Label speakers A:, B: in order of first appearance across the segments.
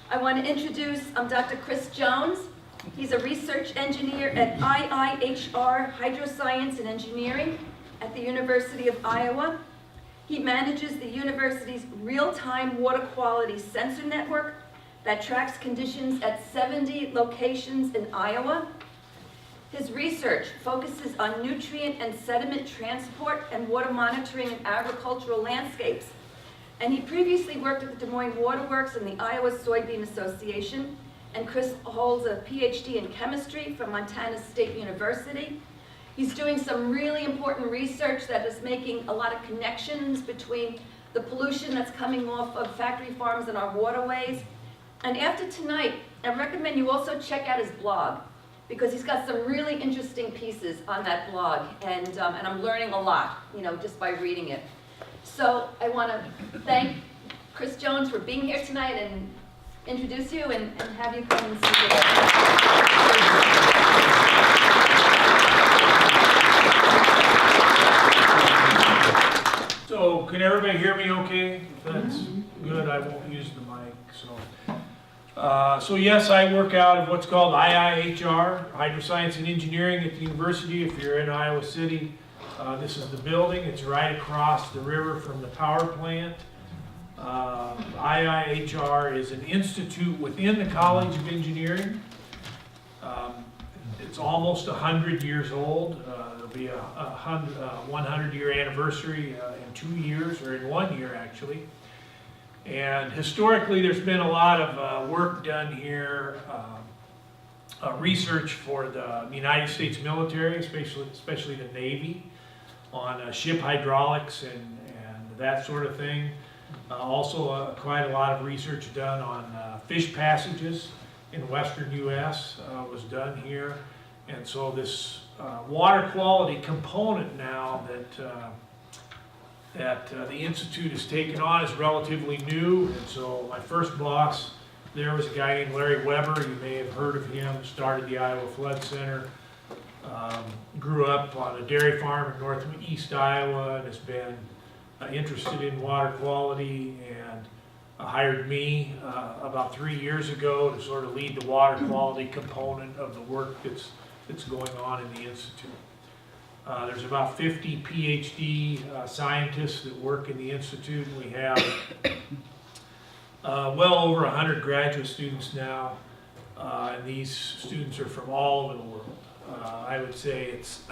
A: I want to introduce Dr. Chris Jones. He's a research engineer at IIHR Hydroscience and Engineering at the University of Iowa. He manages the university's real-time water quality sensor network that tracks conditions at 70 locations in Iowa. His research focuses on nutrient and sediment transport and water monitoring in agricultural landscapes. And he previously worked at the Des Moines Water Works and the Iowa Soybean Association. And Chris holds a PhD in chemistry from Montana State University. He's doing some really important research that is making a lot of connections between the pollution that's coming off of factory farms and our waterways. And after tonight, I recommend you also check out his blog, because he's got some really interesting pieces on that blog, and I'm learning a lot, just by reading it. So I want to thank Chris Jones for being here tonight and introduce you and have you come and speak.
B: So can everybody hear me okay? If that's good, I won't use the mic. So yes, I work out of what's called IIHR, Hydroscience and Engineering at the university. If you're in Iowa City, this is the building. It's right across the river from the power plant. IIHR is an institute within the College of Engineering. It's almost 100 years old. There'll be a 100-year anniversary in 2 years, or in 1 year actually. And historically, there's been a lot of work done here, research for the United States military, especially the Navy, on ship hydraulics and that sort of thing. Also, quite a lot of research done on fish passages in western U.S. Was done here. And so this water quality component now that the Institute has taken on is relatively new. And so my first boss there was a guy named Larry Weber. You may have heard of him. Started the Iowa Flood Center. Grew up on a dairy farm in northeast Iowa and has been interested in water quality, and hired me about 3 years ago to sort of lead the water quality component of the work that's going on in the Institute. There's about 50 PhD scientists that work in the Institute. We have well over 100 graduate students now, and these students are from all over the world. I would say it's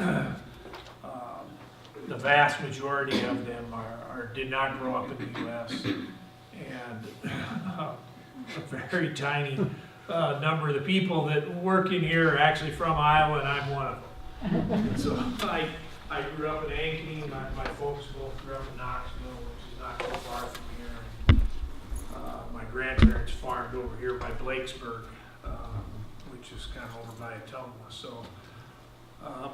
B: the vast majority of them did not grow up in the U.S., and a very tiny number of the people that work in here are actually from Iowa, and I'm one of them. And so I grew up in Ankeny. My folks both grew up in Knoxville, which is not too far from here. My grandparents farmed over here by Blakesburg, which is kind of over by Ottumwa. So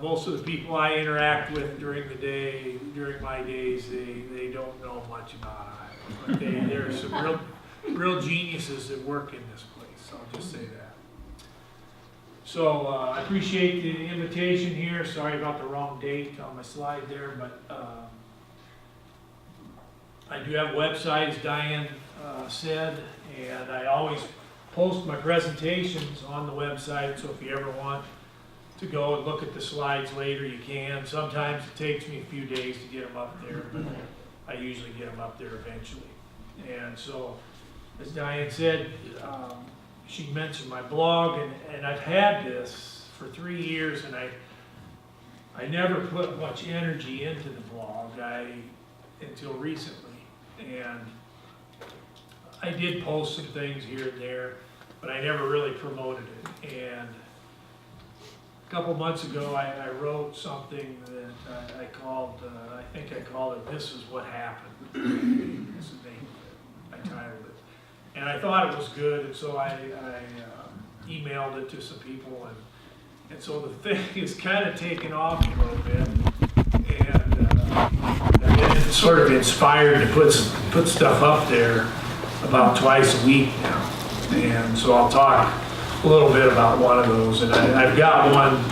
B: most of the people I interact with during the day, during my days, they don't know much about Iowa. But there are some real geniuses that work in this place. I'll just say that. So I appreciate the invitation here. Sorry about the wrong date on my slide there, but I do have a website, as Diane said, and I always post my presentations on the website, so if you ever want to go and look at the slides later, you can. Sometimes it takes me a few days to get them up there, but I usually get them up there eventually. And so, as Diane said, she mentioned my blog, and I've had this for 3 years, and I never put much energy into the blog until recently. And I did post some things here and there, but I never really promoted it. And a couple months ago, I wrote something that I called, I think I called it, "This is What Happened." This is the name of it. I titled it. And I thought it was good, and so I emailed it to some people, and so the thing is kind of taken off a little bit, and it's sort of inspired to put stuff up there about twice a week now. And so I'll talk a little bit about one of those, and I've got one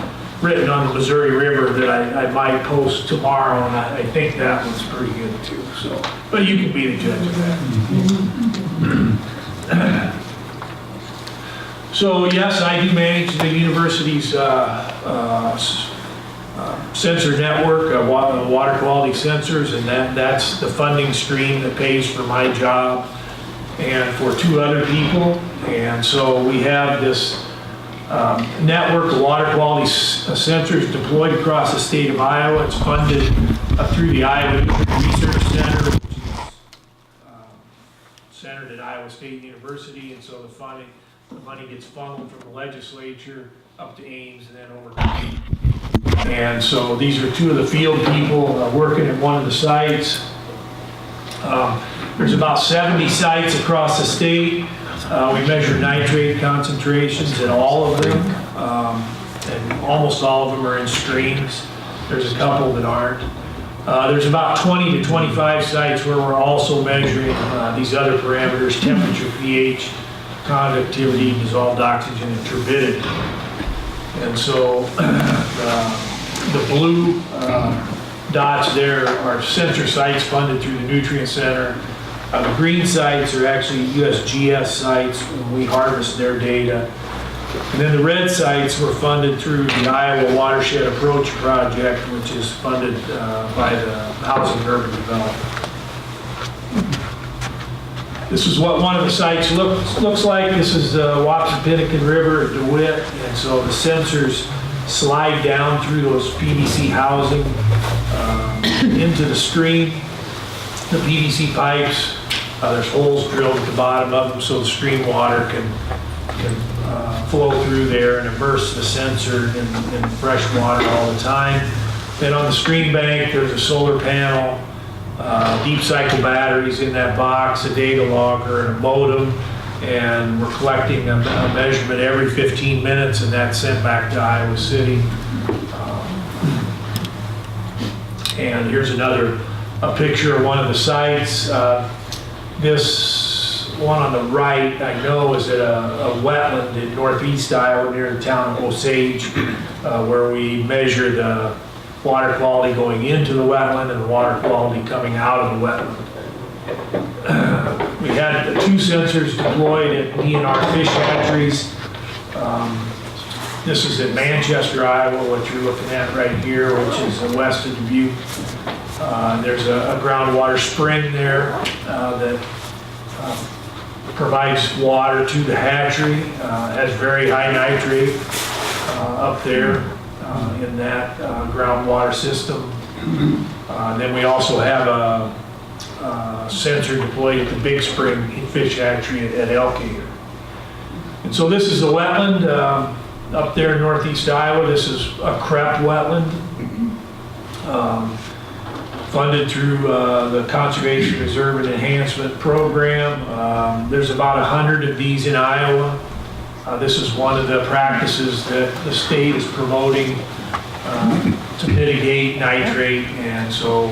B: written on the Missouri River that I might post tomorrow, and I think that one's pretty good too. So, but you can be the judge of that. So yes, I do manage the university's sensor network, water quality sensors, and that's the funding stream that pays for my job and for 2 other people. And so we have this network of water quality sensors deployed across the state of Iowa. It's funded through the Iowa Research Center, which is centered at Iowa State University, and so the money gets funneled from the legislature up to Ames and then over to me. And so these are 2 of the field people working at one of the sites. There's about 70 sites across the state. We measure nitrate concentrations at all of them, and almost all of them are in streams. There's a couple that aren't. There's about 20 to 25 sites where we're also measuring these other parameters: temperature, pH, conductivity, dissolved oxygen, and turbidity. And so the blue dots there are sensor sites funded through the Nutrient Center. The green sites are actually USGS sites when we harvest their data. And then the red sites were funded through the Iowa Watershed Approach Project, which is funded by the Housing and Urban Development. This is what one of the sites looks like. This is the Wapsipinicon River at DeWitt, and so the sensors slide down through those PVC housing into the stream. The PVC pipes, there's holes drilled at the bottom of them so the stream water can flow through there and immerse the sensor in fresh water all the time. Then on the stream bank, there's a solar panel, deep cycle batteries in that box, a data logger, and a modem, and we're collecting a measurement every 15 minutes, and that's sent back to Iowa City. And here's a picture of one of the sites. This one on the right, I know, is at a wetland in northeast Iowa near the town of Osage, where we measure the water quality going into the wetland and the water quality coming out of the wetland. We had 2 sensors deployed at DNR fish hatcheries. This is at Manchester, Iowa, what you're looking at right here, which is west of Dubuque. There's a groundwater spring there that provides water to the hatchery. Has very high nitrate up there in that groundwater system. Then we also have a sensor deployed at the Big Spring Fish Hatchery at Elkader. And so this is the wetland up there in northeast Iowa. This is a CREP wetland. Funded through the Conservation Reserve and Enhancement Program. There's about 100 of these in Iowa. This is one of the practices that the state is promoting to mitigate nitrate, and so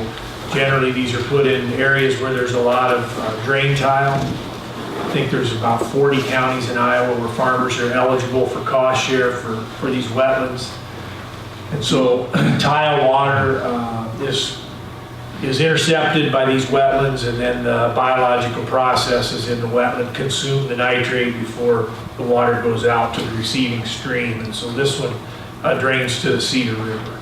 B: generally these are put in areas where there's a lot of drain tile. I think there's about 40 counties in Iowa where farmers are eligible for cost share for these wetlands. And so tile water is intercepted by these wetlands, and then the biological processes in the wetland consume the nitrate before the water goes out to the receiving stream. And so this one drains to the Cedar River.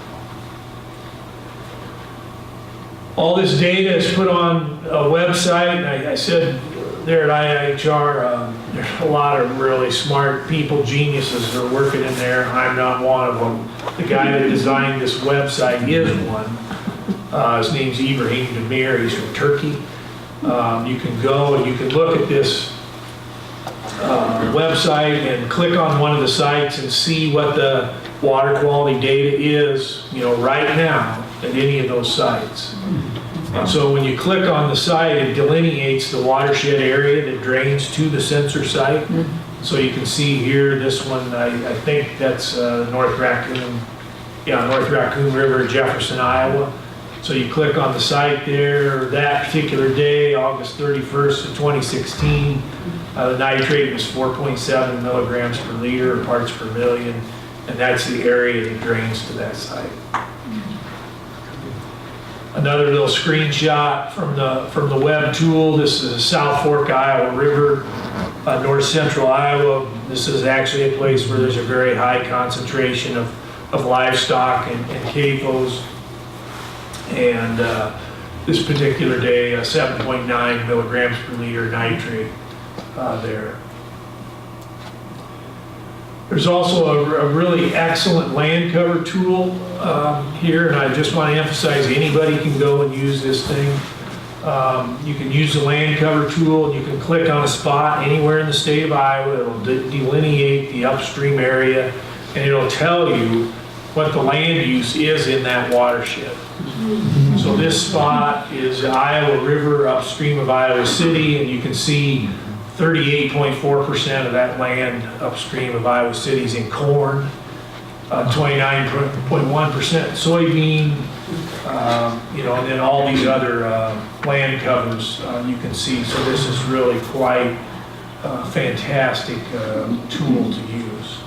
B: All this data is put on a website. I said there at IIHR, there's a lot of really smart people, geniuses that are working in there. I'm not one of them. The guy that designed this website is one. His name's Ibrahim Demir. He's from Turkey. You can go and you can look at this website and click on one of the sites and see what the water quality data is, right now at any of those sites. And so when you click on the site, it delineates the watershed area that drains to the sensor site. So you can see here, this one, I think that's North Raccoon River, Jefferson, Iowa. So you click on the site there, that particular day, August 31st of 2016, the nitrate was 4.7 milligrams per liter, or parts per million, and that's the area that drains to that site. Another little screenshot from the web tool. This is South Fork, Iowa River, north central Iowa. This is actually a place where there's a very high concentration of livestock and CAFOs. And this particular day, 7.9 milligrams per liter nitrate there. There's also a really excellent land cover tool here, and I just want to emphasize anybody can go and use this thing. You can use the land cover tool, and you can click on a spot anywhere in the state of Iowa. It'll delineate the upstream area, and it'll tell you what the land use is in that watershed. So this spot is Iowa River upstream of Iowa City, and you can see 38.4% of that land upstream of Iowa City is in corn, 29.1% soybean, and then all these other land covers you can see. So this is really quite a fantastic tool to use.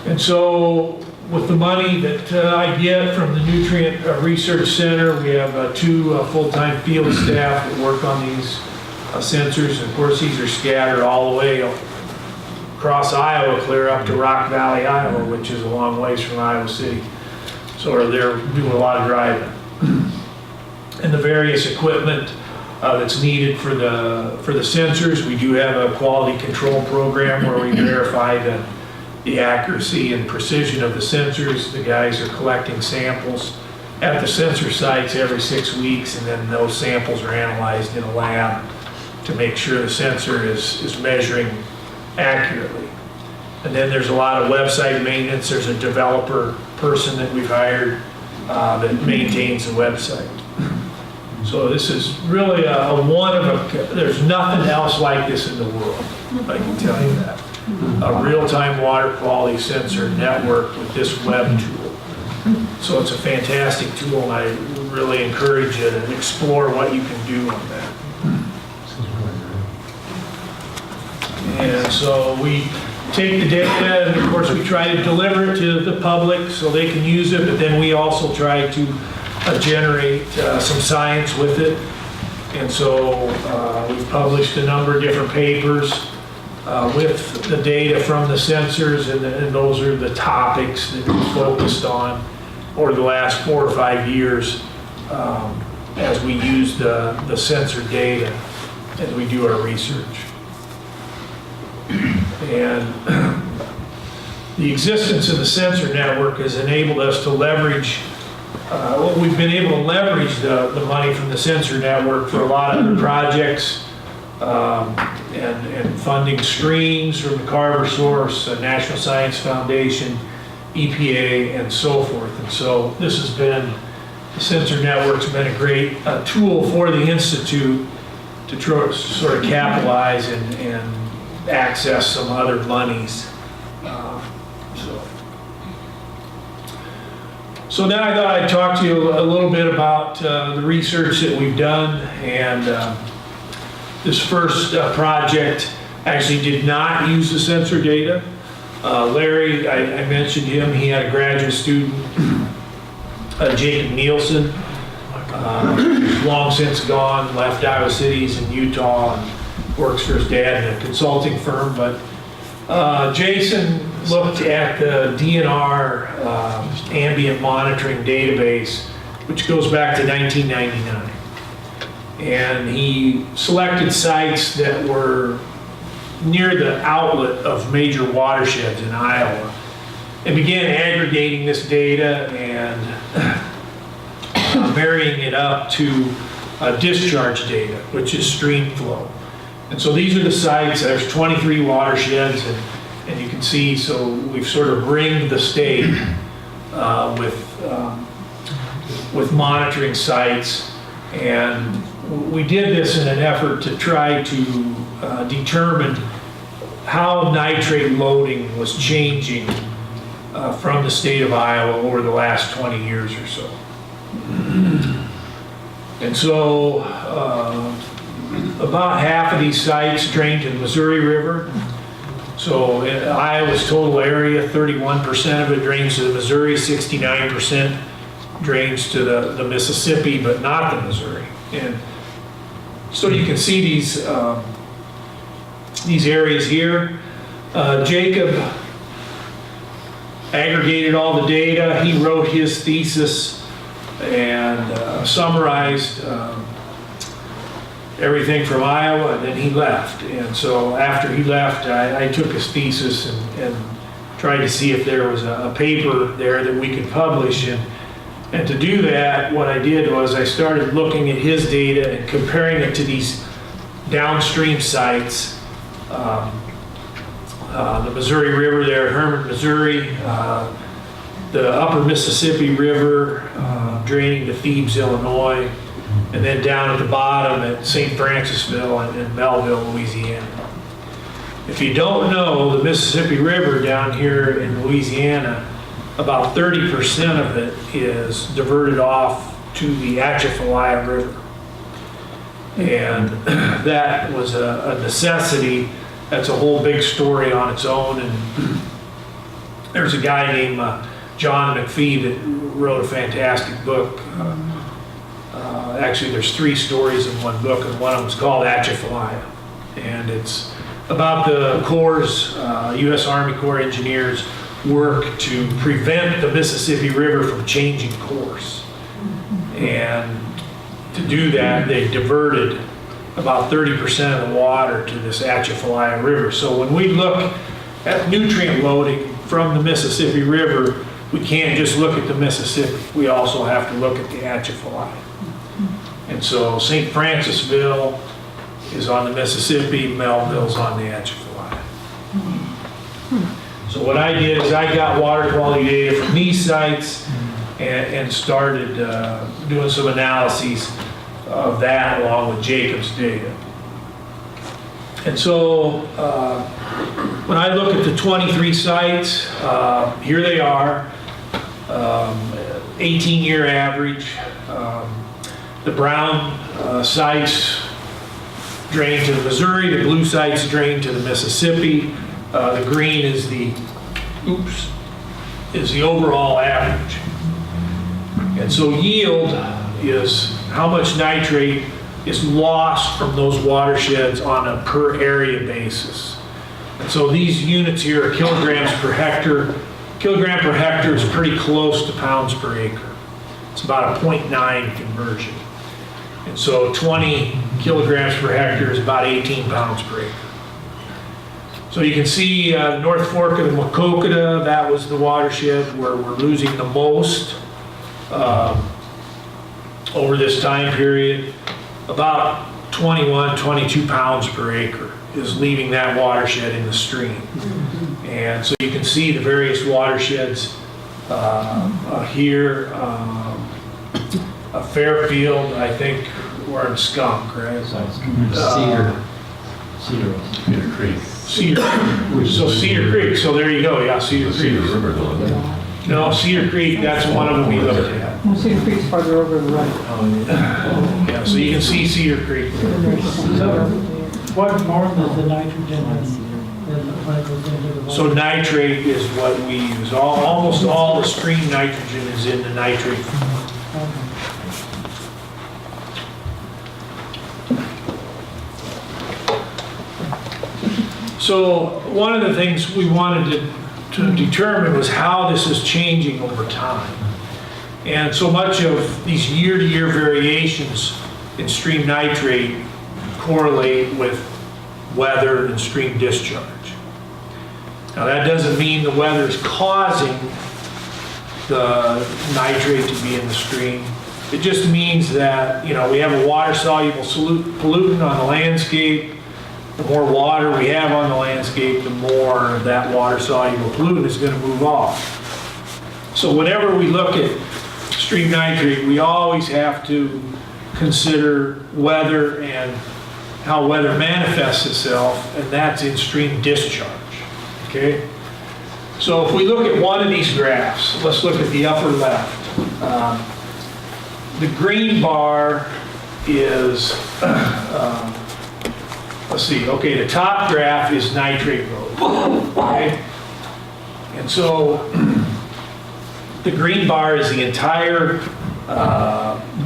B: And so with the money that I get from the Nutrient Research Center, we have 2 full-time field staff that work on these sensors. Of course, these are scattered all the way across Iowa, clear up to Rock Valley, Iowa, which is a long ways from Iowa City. So they're doing a lot of driving. And the various equipment that's needed for the sensors, we do have a quality control program where we verify the accuracy and precision of the sensors. The guys are collecting samples at the sensor sites every 6 weeks, and then those samples are analyzed in a lab to make sure the sensor is measuring accurately. And then there's a lot of website maintenance. There's a developer person that we've hired that maintains the website. So this is really a one of a, there's nothing else like this in the world, I can tell you that. A real-time water quality sensor network with this web tool. So it's a fantastic tool, and I really encourage you to explore what you can do on that. And so we take the data, and of course we try to deliver it to the public so they can use it, but then we also try to generate some science with it. And so we've published a number of different papers with the data from the sensors, and those are the topics that we focused on over the last 4 or 5 years as we use the sensor data as we do our research. And the existence of the sensor network has enabled us to leverage, we've been able to leverage the money from the sensor network for a lot of other projects and funding streams from the Carver Source, National Science Foundation, EPA, and so forth. And so this has been, the sensor network's been a great tool for the Institute to sort of capitalize and access some other monies. So now I thought I'd talk to you a little bit about the research that we've done. And this first project actually did not use the sensor data. Larry, I mentioned him, he had a graduate student, Jacob Nielsen, long since gone, left Iowa City, he's in Utah, and works for his dad in a consulting firm. But Jason looked at the DNR ambient monitoring database, which goes back to 1999. And he selected sites that were near the outlet of major watersheds in Iowa and began aggregating this data and marrying it up to discharge data, which is stream flow. And so these are the sites. There's 23 watersheds, and you can see, so we've sort of ringed the state with monitoring sites. And we did this in an effort to try to determine how nitrate loading was changing from the state of Iowa over the last 20 years or so. And so about half of these sites drain to the Missouri River. So in Iowa's total area, 31% of it drains to the Missouri, 69% drains to the Mississippi, but not the Missouri. And so you can see these areas here. Jacob aggregated all the data. He wrote his thesis and summarized everything from Iowa, and then he left. And so after he left, I took his thesis and tried to see if there was a paper there that we could publish. And to do that, what I did was I started looking at his data and comparing it to these downstream sites. The Missouri River there, Hermann, Missouri, the upper Mississippi River draining to Thebes, Illinois, and then down at the bottom at St. Francisville and Melville, Louisiana. If you don't know, the Mississippi River down here in Louisiana, about 30% of it is diverted off to the Atchafalaya River. And that was a necessity. That's a whole big story on its own. And there's a guy named John McPhee that wrote a fantastic book. Actually, there's 3 stories in one book, and one of them is called Atchafalaya. And it's about the Corps', U.S. Army Corps engineers' work to prevent the Mississippi River from changing course. And to do that, they diverted about 30% of the water to this Atchafalaya River. So when we look at nutrient loading from the Mississippi River, we can't just look at the Mississippi. We also have to look at the Atchafalaya. And so St. Francisville is on the Mississippi, Melville's on the Atchafalaya. So what I did is I got water quality data from these sites and started doing some analyses of that along with Jacob's data. And so when I look at the 23 sites, here they are, 18-year average. The brown sites drain to the Missouri, the blue sites drain to the Mississippi, the green is the overall average. And so yield is how much nitrate is lost from those watersheds on a per area basis. And so these units here are kilograms per hectare. Kilogram per hectare is pretty close to pounds per acre. It's about a 0.9 conversion. And so 20 kilograms per hectare is about 18 pounds per acre. So you can see North Fork of the Maquoketa, that was the watershed where we're losing the most over this time period. About 21, 22 pounds per acre is leaving that watershed in the stream. And so you can see the various watersheds here. Fairfield, I think, we're in Skunk, right?
C: Cedar Creek.
B: Cedar. So Cedar Creek, so there you go, yeah, Cedar Creek.
C: Cedar River, though.
B: No, Cedar Creek, that's one of them we looked at.
D: Well, Cedar Creek's farther over to the right.
B: Yeah, so you can see Cedar Creek.
D: What more is the nitrogen when it goes into the water?
B: So nitrate is what we use. Almost all the stream nitrogen is in the nitrate. So one of the things we wanted to determine was how this is changing over time. And so much of these year-to-year variations in stream nitrate correlate with weather and stream discharge. Now that doesn't mean the weather is causing the nitrate to be in the stream. It just means that, you know, we have a water-soluble pollutant on the landscape. The more water we have on the landscape, the more of that water-soluble pollutant is going to move off. So whenever we look at stream nitrate, we always have to consider weather and how weather manifests itself, and that's in stream discharge, okay? So if we look at one of these graphs, let's look at the upper left. The green bar is, let's see, okay, the top graph is nitrate load, okay? And so the green bar is the entire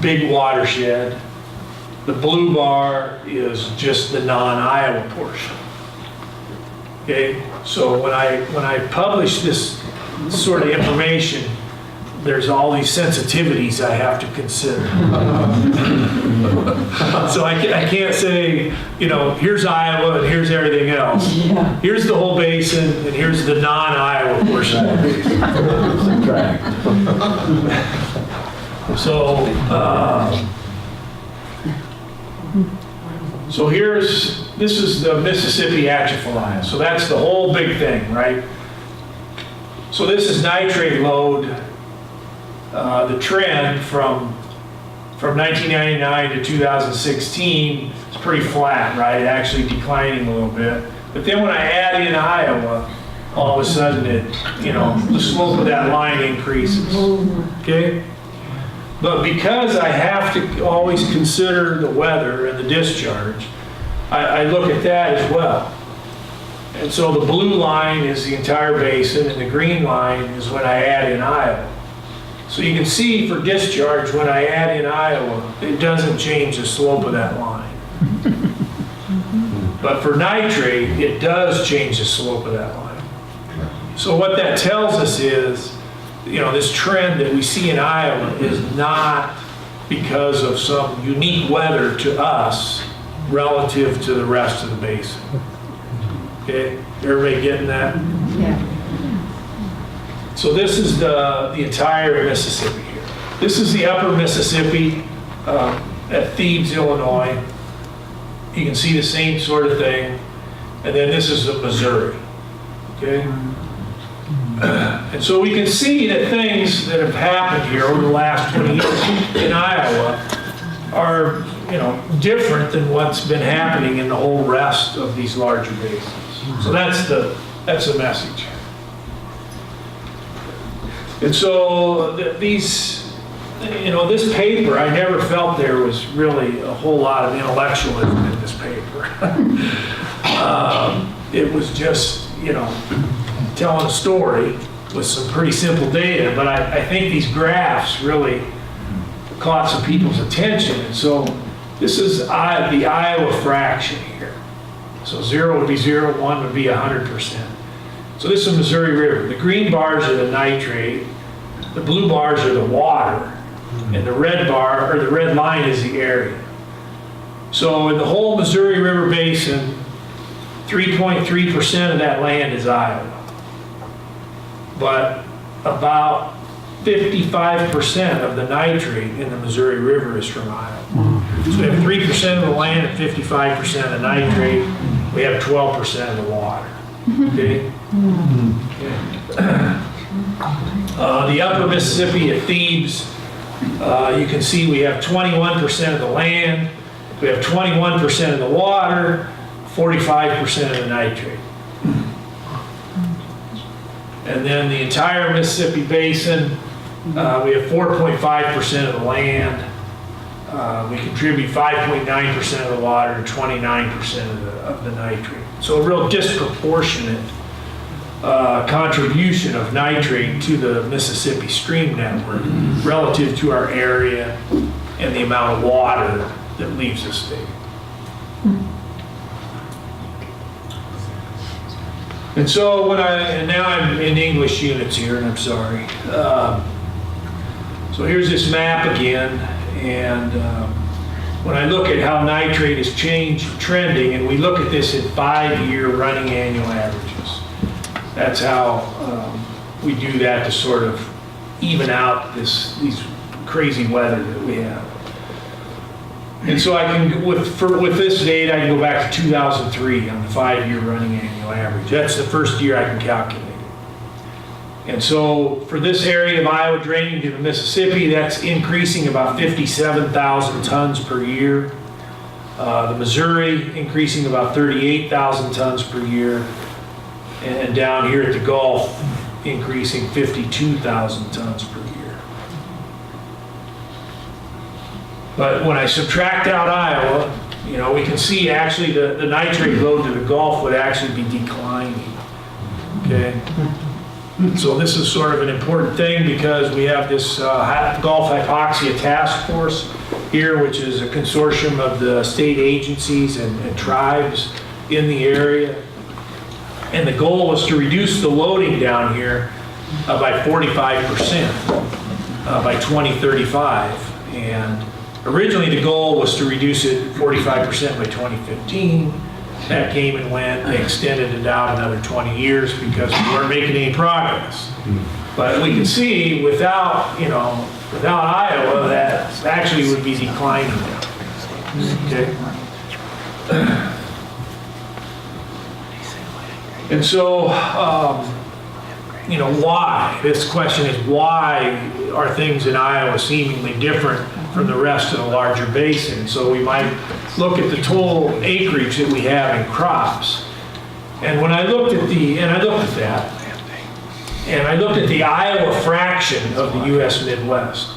B: big watershed. The blue bar is just the non-Iowa portion. Okay, so when I publish this sort of information, there's all these sensitivities I have to consider. So I can't say, here's Iowa and here's everything else.
D: Yeah.
B: Here's the whole basin and here's the non-Iowa portion of the basin. So, this is the Mississippi atrophilia. So that's the whole big thing, right? So this is nitrate load. The trend from 1999 to 2016 is pretty flat, right? Actually declining a little bit. But then when I add in Iowa, all of a sudden the slope of that line increases. Okay? But because I have to always consider the weather and the discharge, I look at that as well. And so the blue line is the entire basin, and the green line is when I add in Iowa. So you can see for discharge, when I add in Iowa, it doesn't change the slope of that line. But for nitrate, it does change the slope of that line. So what that tells us is, this trend that we see in Iowa is not because of some unique weather to us relative to the rest of the basin. Okay, everybody getting that?
E: Yeah.
B: So this is the entire Mississippi here. This is the upper Mississippi at Thebes, Illinois. You can see the same sort of thing. And then this is the Missouri, okay? And so we can see that things that have happened here over the last 20 years in Iowa are, different than what's been happening in the whole rest of these larger basins. So that's the message. And so this paper, I never felt there was really a whole lot of intellectualism in this paper. It was just, telling a story with some pretty simple data, but I think these graphs really caught some people's attention. And so this is the Iowa fraction here. So 0 would be 0, 1 would be 100%. So this is the Missouri River. The green bars are the nitrate, the blue bars are the water, and the red bar, or the red line, is the area. So in the whole Missouri River Basin, 3.3% of that land is Iowa. But about 55% of the nitrate in the Missouri River is from Iowa. So we have 3% of the land and 55% of the nitrate. We have 12% of the water. Okay? The upper Mississippi at Thebes, you can see we have 21% of the land, we have 21% of the water, 45% of the nitrate. And then the entire Mississippi Basin, we have 4.5% of the land. We contribute 5.9% of the water and 29% of the nitrate. So a real disproportionate contribution of nitrate to the Mississippi stream network relative to our area and the amount of water that leaves the state. And so now I'm in English units here, and I'm sorry. So here's this map again, and when I look at how nitrate has changed, trending, and we look at this at 5-year running annual averages. That's how we do that to sort of even out these crazy weather that we have. And so I can, with this data, I can go back to 2003 on the 5-year running annual average. That's the first year I can calculate it. And so for this area of Iowa draining to the Mississippi, that's increasing about 57,000 tons per year. The Missouri increasing about 38,000 tons per year. And down here at the Gulf, increasing 52,000 tons per year. But when I subtract out Iowa, we can see actually the nitrate load to the Gulf would actually be declining, okay? So this is sort of an important thing because we have this Gulf Hypoxia Task Force here, which is a consortium of the state agencies and tribes in the area. And the goal was to reduce the loading down here by 45% by 2035. And originally the goal was to reduce it 45% by 2015. That came and went. They extended it out another 20 years because we weren't making any progress. But we can see without Iowa, that actually would be declining now. Okay. And so, why? This question is, why are things in Iowa seemingly different from the rest of the larger basin? So we might look at the total acreage that we have in crops. And when I looked at the Iowa fraction of the U.S. Midwest,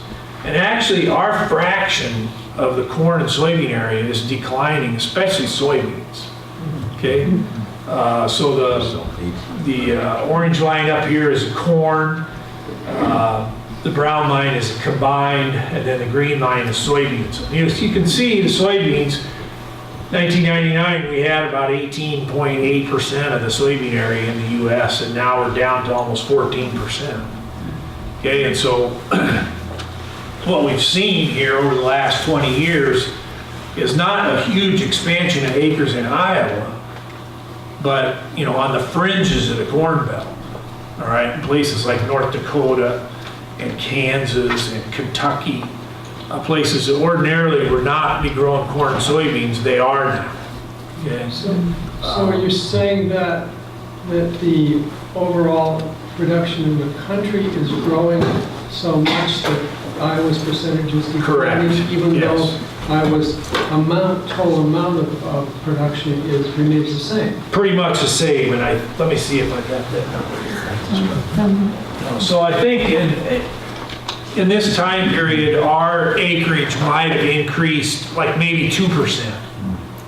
B: and actually our fraction of the corn and soybean area is declining, especially soybeans. Okay, so the orange line up here is corn, the brown line is combined, and then the green line is soybeans. You can see the soybeans. 1999, we had about 18.8% of the soybean area in the U.S., and now we're down to almost 14%. Okay, and so what we've seen here over the last 20 years is not a huge expansion of acres in Iowa, but on the fringes of the Corn Belt. All right, in places like North Dakota and Kansas and Kentucky. Places that ordinarily would not be growing corn and soybeans, they are now. Okay?
D: So are you saying that the overall production in the country is growing so much that Iowa's percentage is declining?
B: Correct.
D: Even
B: Yes.
D: though Iowa's total amount of production remains the same?
B: Pretty much the same, and let me see if I got that number here. So I think in this time period, our acreage might have increased like maybe 2%,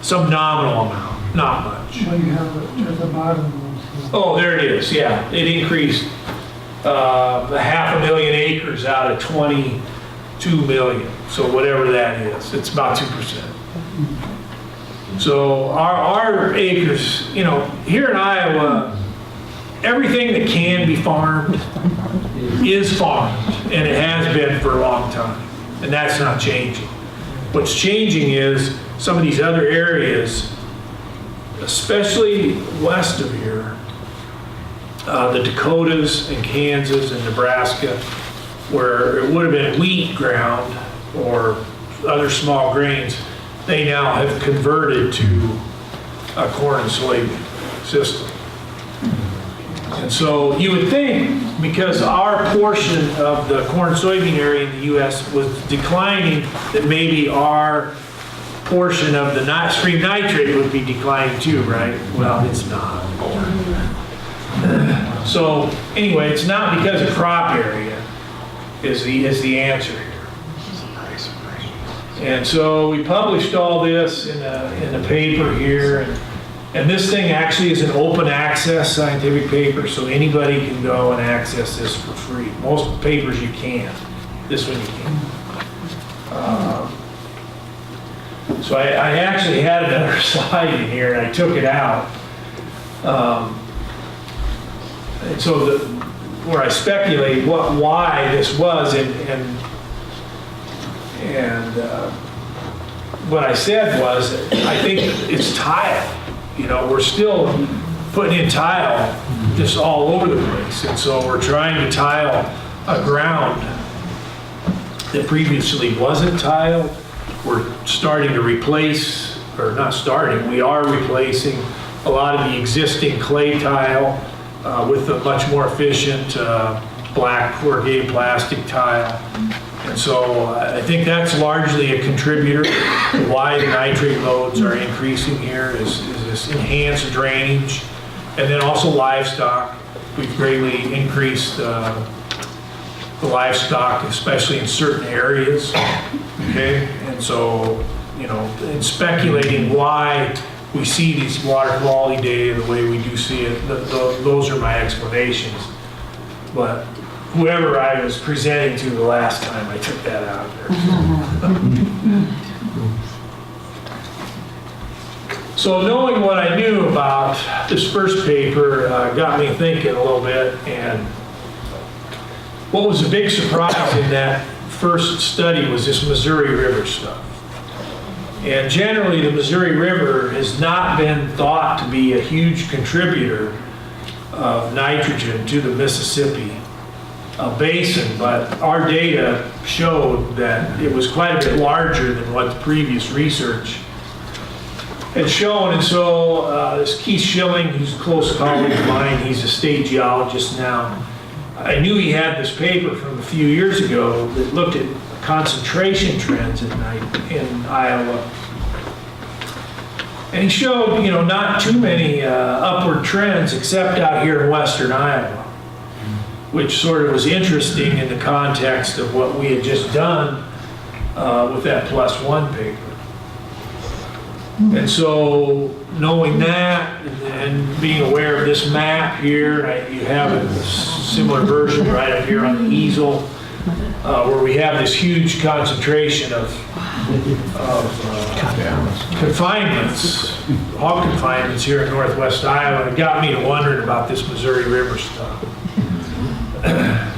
B: some nominal amount, not much.
D: Well, you have it at the bottom.
B: Oh, there it is, yeah. It increased 500,000 acres out of 22 million. So whatever that is, it's about 2%. So our acres, here in Iowa, everything that can be farmed is farmed, and it has been for a long time, and that's not changing. What's changing is some of these other areas, especially west of here, the Dakotas and Kansas and Nebraska, where it would have been wheat ground or other small grains, they now have converted to a corn and soybean system. And so you would think, because our portion of the corn and soybean area in the U.S. was declining, that maybe our portion of the stream nitrate would be declining too, right? Well, it's not. So anyway, it's not because of crop area is the answer here. And so we published all this in a paper here, and this thing actually is an open access scientific paper, so anybody can go and access this for free. Most papers you can't. This one you can. So I actually had another slide in here, and I took it out. And so where I speculate why this was, and what I said was, I think it's tile. We're still putting in tile just all over the place. And so we're trying to tile a ground that previously wasn't tiled. We're starting to replace, or not starting, we are replacing a lot of the existing clay tile with a much more efficient black corrugated plastic tile. And so I think that's largely a contributor to why the nitrate loads are increasing here is this enhanced drainage. And then also livestock. We've greatly increased the livestock, especially in certain areas, okay? And so, in speculating why we see these water quality data the way we do see it, those are my explanations. but whoever I was presenting to the last time, I took that out of there. So knowing what I knew about this first paper got me thinking a little bit, and what was a big surprise in that first study was this Missouri River stuff. And generally, the Missouri River has not been thought to be a huge contributor of nitrogen to the Mississippi basin, but our data showed that it was quite a bit larger than what the previous research had shown. And so this Keith Schilling, who's a close colleague of mine, he's a state geologist now. I knew he had this paper from a few years ago that looked at concentration trends at night in Iowa. And he showed, not too many upward trends except out here in western Iowa, which sort of was interesting in the context of what we had just done with that +1 paper. And so knowing that and being aware of this map here, you have a similar version right up here on the easel, where we have this huge concentration of confinements, hog confinements here in northwest Iowa. It got me to wondering about this Missouri River stuff.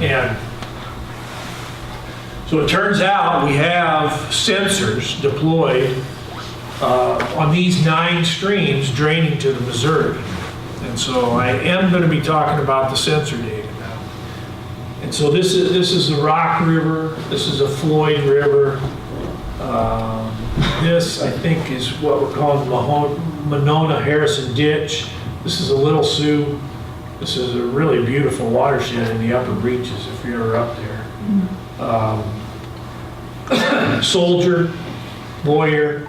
B: And so it turns out we have sensors deployed on these 9 streams draining to the Missouri. And so I am going to be talking about the sensor data now. And so this is the Rock River, this is a Floyd River. This, I think, is what we're calling the Monona-Harrison Ditch. This is a Little Sioux. This is a really beautiful watershed in the upper reaches if you're ever up there. Soldier, Boyer,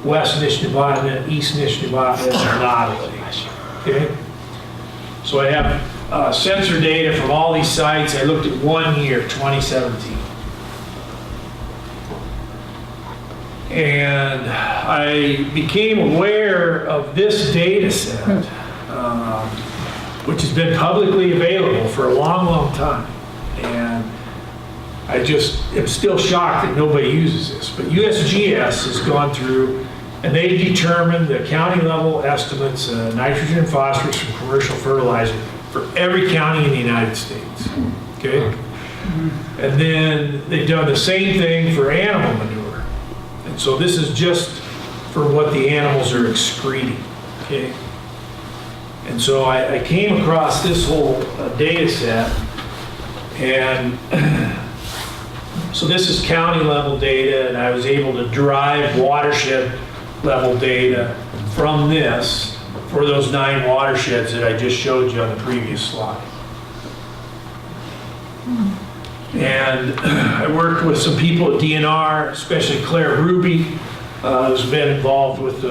B: West Nishnabotna, East Nishnabotna, and Nottely. Okay? So I have sensor data from all these sites. I looked at 1 year, 2017. And I became aware of this data set, which has been publicly available for a long, long time. And I just am still shocked that nobody uses this. But USGS has gone through and they determined the county level estimates, nitrogen and phosphorus from commercial fertilizer for every county in the United States. Okay? And then they've done the same thing for animal manure. And so this is just for what the animals are excreting. Okay? And so I came across this whole data set, and so this is county level data, and I was able to derive watershed level data from this for those 9 watersheds that I just showed you on the previous slide. And I worked with some people at DNR, especially Claire Ruby, who's been involved with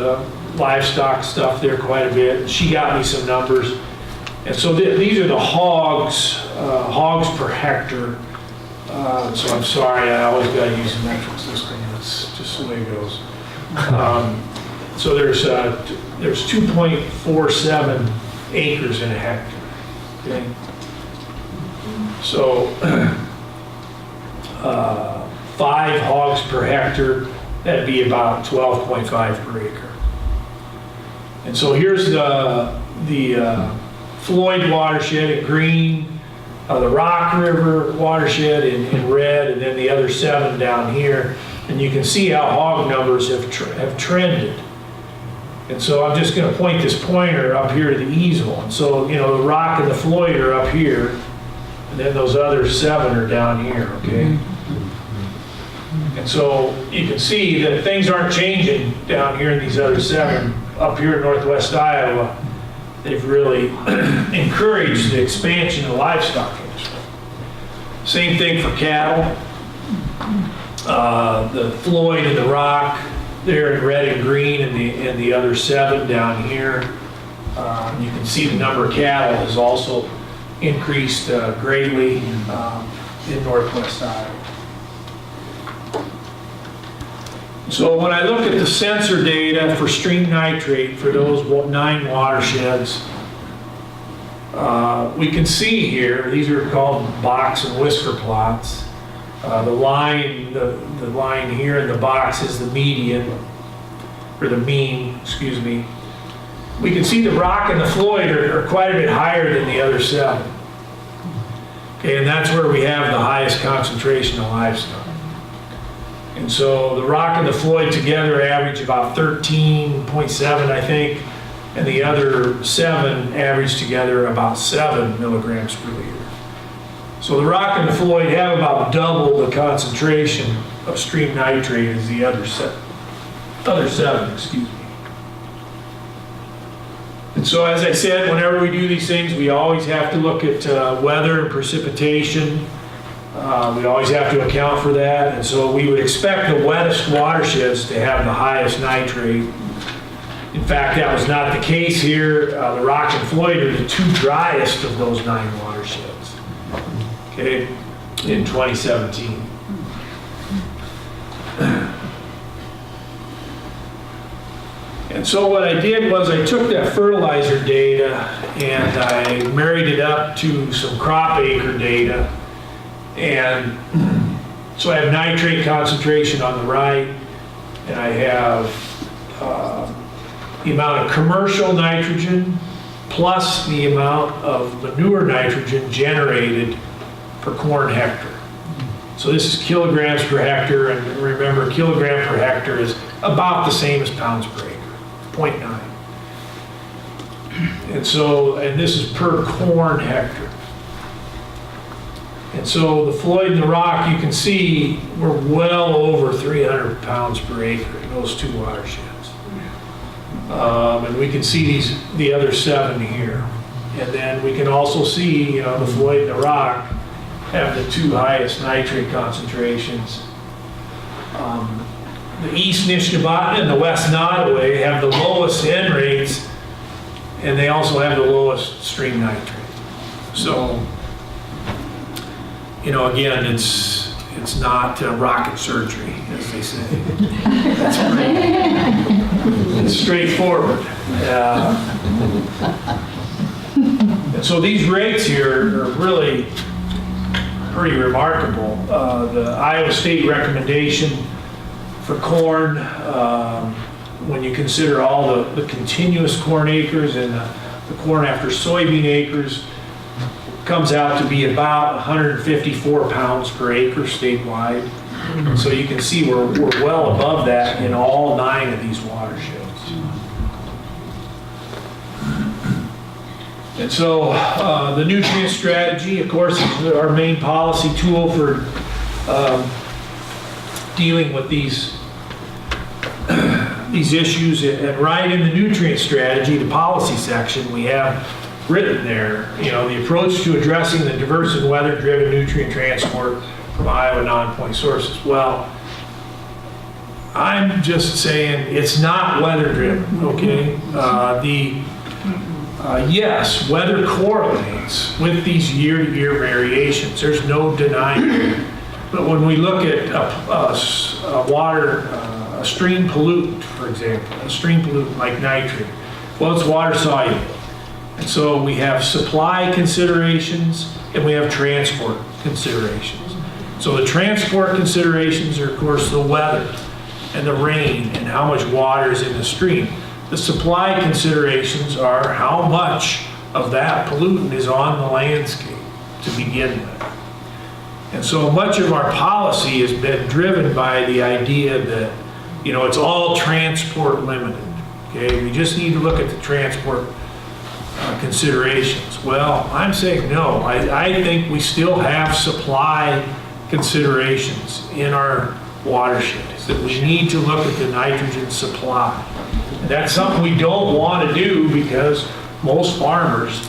B: livestock stuff there quite a bit. She got me some numbers. And so these are the hogs per hectare. So I'm sorry, I always got to use a metric system. That's just the way it goes. So there's 2.47 acres in a hectare. Okay? So 5 hogs per hectare, that'd be about 12.5 per acre. And so here's the Floyd watershed in green, the Rock River watershed in red, and then the other 7 down here. And you can see how hog numbers have trended. And so I'm just going to point this pointer up here to the easel. And so, the Rock and the Floyd are up here, and then those other 7 are down here, okay? And so you can see that things aren't changing down here in these other 7. Up here in northwest Iowa, they've really encouraged the expansion of the livestock industry. Same thing for cattle. The Floyd and the Rock, they're in red and green, and the other 7 down here. You can see the number of cattle has also increased greatly in northwest Iowa. So when I look at the sensor data for stream nitrate for those 9 watersheds, We can see here, these are called box and whisker plots. The line here in the box is the median, or the mean, excuse me. We can see the rock and the Floyd are quite a bit higher than the other 7. Okay, and that's where we have the highest concentration of livestock. And so the rock and the Floyd together average about 13.7, I think, and the other 7 average together about 7 milligrams per liter. So the rock and the Floyd have about double the concentration of stream nitrate as the other 7, excuse me. And so, as I said, whenever we do these things, we always have to look at weather and precipitation. We always have to account for that. And so we would expect the wettest watersheds to have the highest nitrate. In fact, that was not the case here. The Rock and Floyd are the 2 driest of those 9 watersheds, okay, in 2017. And so what I did was I took that fertilizer data and I married it up to some crop acre data. And so I have nitrate concentration on the right, and I have the amount of commercial nitrogen plus the amount of manure nitrogen generated per corn hectare. So this is kilograms per hectare, and remember, kilogram per hectare is about the same as pounds per acre, 0.9. And so, and this is per corn hectare. And so the Floyd and the Rock, you can see we're well over 300 pounds per acre in those 2 watersheds. And we can see the other 7 here. And then we can also see, the Floyd and the Rock have the 2 highest nitrate concentrations. The East Nishnabotna and the West Nottoway have the lowest N rates, and they also have the lowest stream nitrate. So, again, it's not rocket surgery, as they say. That's right. It's straightforward. And so these rates here are really pretty remarkable. The Iowa State recommendation for corn, when you consider all the continuous corn acres and the corn after soybean acres, comes out to be about 154 pounds per acre statewide. So you can see we're well above that in all 9 of these watersheds. And so the nutrient strategy, of course, is our main policy tool for dealing with these issues. And right in the nutrient strategy, the policy section, we have written there, the approach to addressing the diverse and weather-driven nutrient transport from Iowa non-point sources. Well, I'm just saying it's not weather-driven, okay? Yes, weather correlates with these year-to-year variations. There's no denying it. But when we look at a stream pollutant, for example, a stream pollutant like nitrate, well, it's water soluble. And so we have supply considerations and we have transport considerations. So the transport considerations are, of course, the weather and the rain and how much water is in the stream. The supply considerations are how much of that pollutant is on the landscape to begin with. And so much of our policy has been driven by the idea that, it's all transport limited. Okay, we just need to look at the transport considerations. Well, I'm saying no. I think we still have supply considerations in our watersheds, that we need to look at the nitrogen supply. And that's something we don't want to do because most farmers,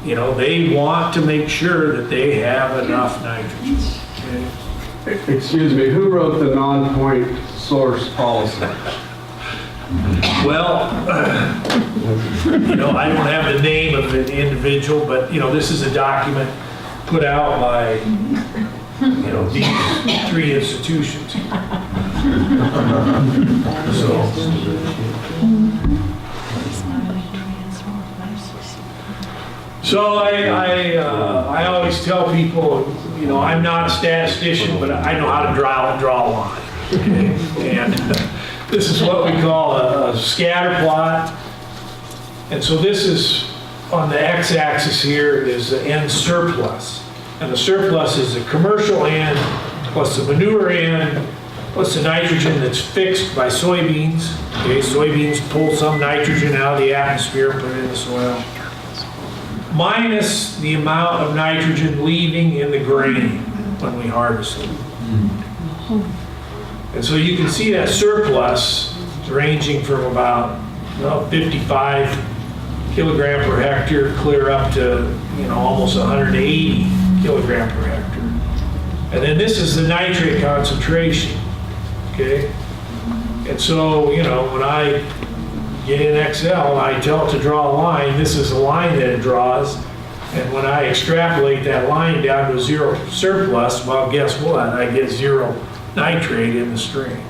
B: they want to make sure that they have enough nitrogen. Okay?
E: Excuse me, who wrote the non-point source policy?
B: Well, I don't have the name of an individual, but, this is a document put out by, these 3 institutions. So I always tell people, you know, I'm not a statistician, but I know how to draw a line. Okay? And this is what we call a scatter plot. And so this is, on the x-axis here is the N surplus. And the surplus is the commercial N plus the manure N plus the nitrogen that's fixed by soybeans. Okay, soybeans pull some nitrogen out of the atmosphere, put it in the soil, minus the amount of nitrogen leaving in the grain when we harvest it. And so you can see that surplus ranging from about 55 kilogram per hectare clear up to, you know, almost 180 kilogram per hectare. And then this is the nitrate concentration, okay? And so, you know, when I get in Excel, I tell it to draw a line. This is a line that it draws. And when I extrapolate that line down to zero surplus, well, guess what? I get zero nitrate in the stream.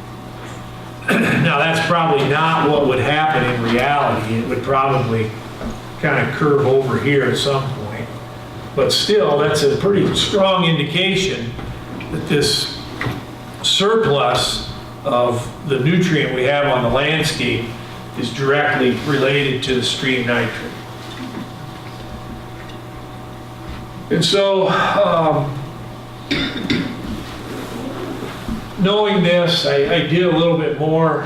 B: Now, that's probably not what would happen in reality. It would probably kind of curve over here at some point. But still, that's a pretty strong indication that this surplus of the nutrient we have on the landscape is directly related to the stream nitrate. And so, knowing this, I did a little bit more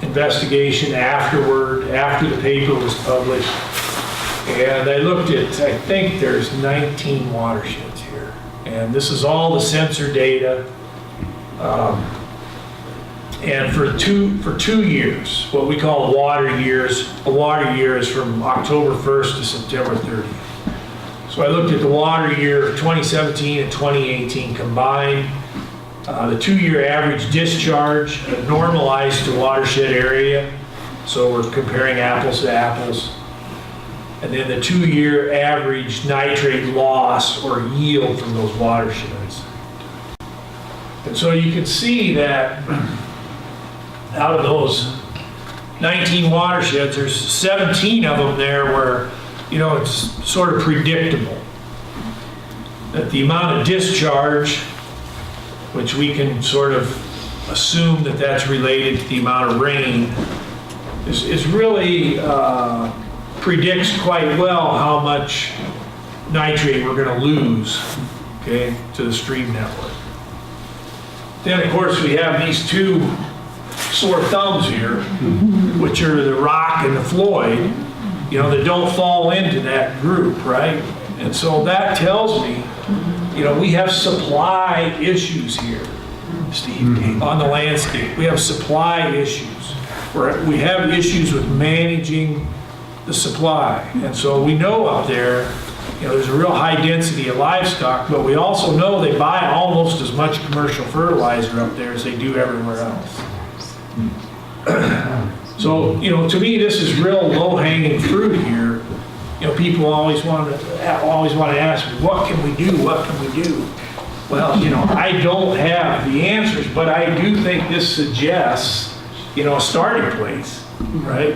B: investigation afterward, after the paper was published. And I looked at, I think there's 19 watersheds here. And this is all the sensor data. And for two years, what we call water years, a water year is from October 1st to September 30th. So I looked at the water year of 2017 and 2018 combined. The 2-year average discharge normalized to watershed area. So we're comparing apples to apples. And then the 2-year average nitrate loss or yield from those watersheds. And so you can see that out of those 19 watersheds, there's 17 of them there where, you know, it's sort of predictable that the amount of discharge, which we can sort of assume that that's related to the amount of rain, is really predicts quite well how much nitrate we're going to lose, okay, to the stream network. Then, of course, we have these two sore thumbs here, which are the rock and the Floyd, you know, that don't fall into that group, right? And so that tells me, you know, we have supply issues here, Steve, on the landscape. We have supply issues. We have issues with managing the supply. And so we know up there, you know, there's a real high density of livestock, but we also know they buy almost as much commercial fertilizer up there as they do everywhere else. So, you know, to me, this is real low-hanging fruit here. You know, people always want to ask me, what can we do? What can we do? Well, you know, I don't have the answers, but I do think this suggests, you know, a starting place, right?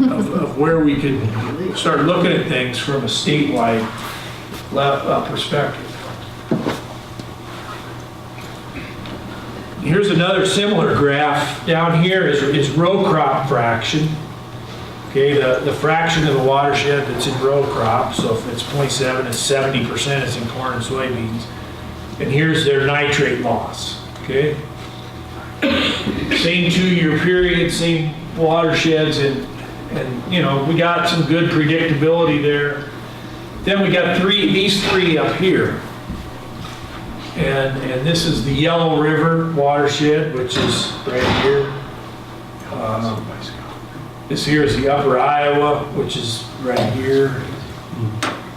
B: Of where we could start looking at things from a statewide perspective. Here's another similar graph. Down here is row crop fraction. Okay, the fraction of the watershed that's in row crop. So if it's 0.7, it's 70% is in corn and soybeans. And here's their nitrate loss. Okay, same 2-year period, same watersheds, and you know, we got some good predictability there. Then we got these three up here. And this is the Yellow River watershed, which is right here. This here is the Upper Iowa, which is right here.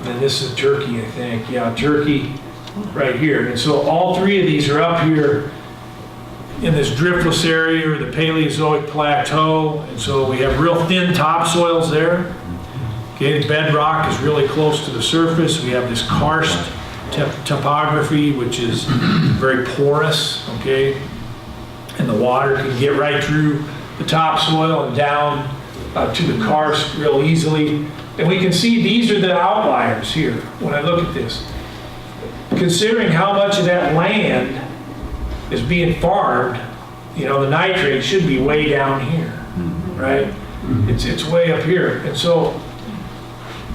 B: And this is Turkey, I think. Yeah, Turkey right here. And so all three of these are up here in this driftless area or the Paleozoic plateau. And so we have real thin topsoils there. Okay, the bedrock is really close to the surface. We have this karst topography, which is very porous, okay? And the water can get right through the topsoil and down to the karst real easily. And we can see these are the outliers here when I look at this. Considering how much of that land is being farmed, the nitrate should be way down here, right? It's way up here. And so,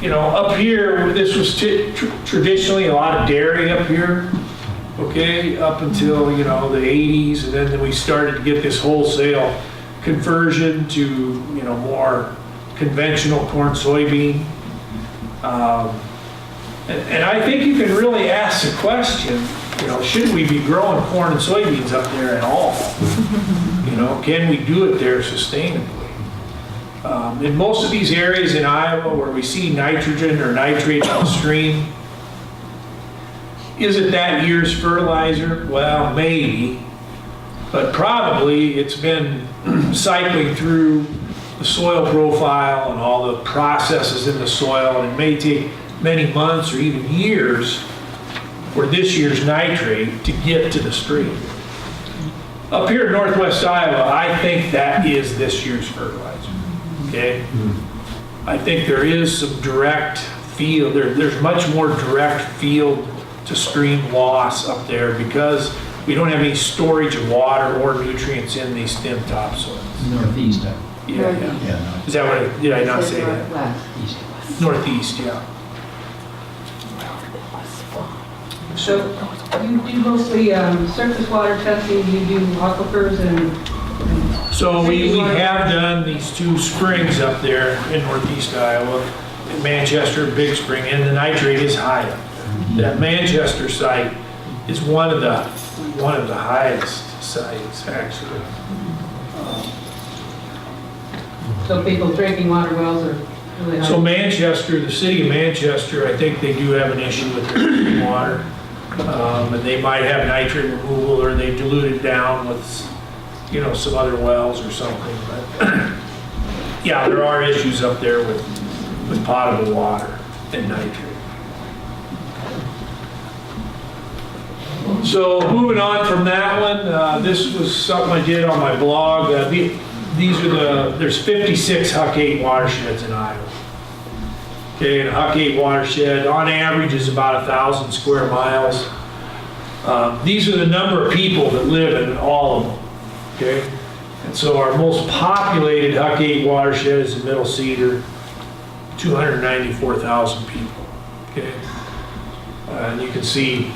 B: up here, this was traditionally a lot of dairy up here, okay, up until, the 80s, and then we started to get this wholesale conversion to, more conventional corn, soybean. And I think you can really ask the question, should we be growing corn and soybeans up there at all? Can we do it there sustainably? In most of these areas in Iowa where we see nitrogen or nitrate downstream, is it that year's fertilizer? Well, maybe, but probably it's been cycling through the soil profile and all the processes in the soil, and it may take many months or even years for this year's nitrate to get to the stream. Up here in northwest Iowa, I think that is this year's fertilizer, okay? I think there is some direct field, there's much more direct field to stream loss up there because we don't have any storage of water or nutrients in these thin topsoils.
C: Northeast,
B: Yeah.
C: yeah.
B: Is that what, did I not say that?
F: Northwest.
C: East.
B: Northeast, yeah.
F: So you do mostly surface water testing, you do aquifers and
B: So we have done these 2 springs up there in northeast Iowa, in Manchester and Big Spring, and the nitrate is high up there. That Manchester site is one of the highest sites, actually.
F: so people's drinking water wells are really high.
B: So Manchester, the city of Manchester, I think they do have an issue with their drinking water. And they might have nitrate removal, or they dilute it down with, some other wells or something. But yeah, there are issues up there with potable water and nitrate. So moving on from that one, this was something I did on my blog. There's 56 Huck 8 watersheds in Iowa. Okay, and a Huck 8 watershed on average is about 1,000 square miles. These are the number of people that live in all of them, okay? And so our most populated Huck 8 watershed is in Middle Cedar, 294,000 people, okay? And you can see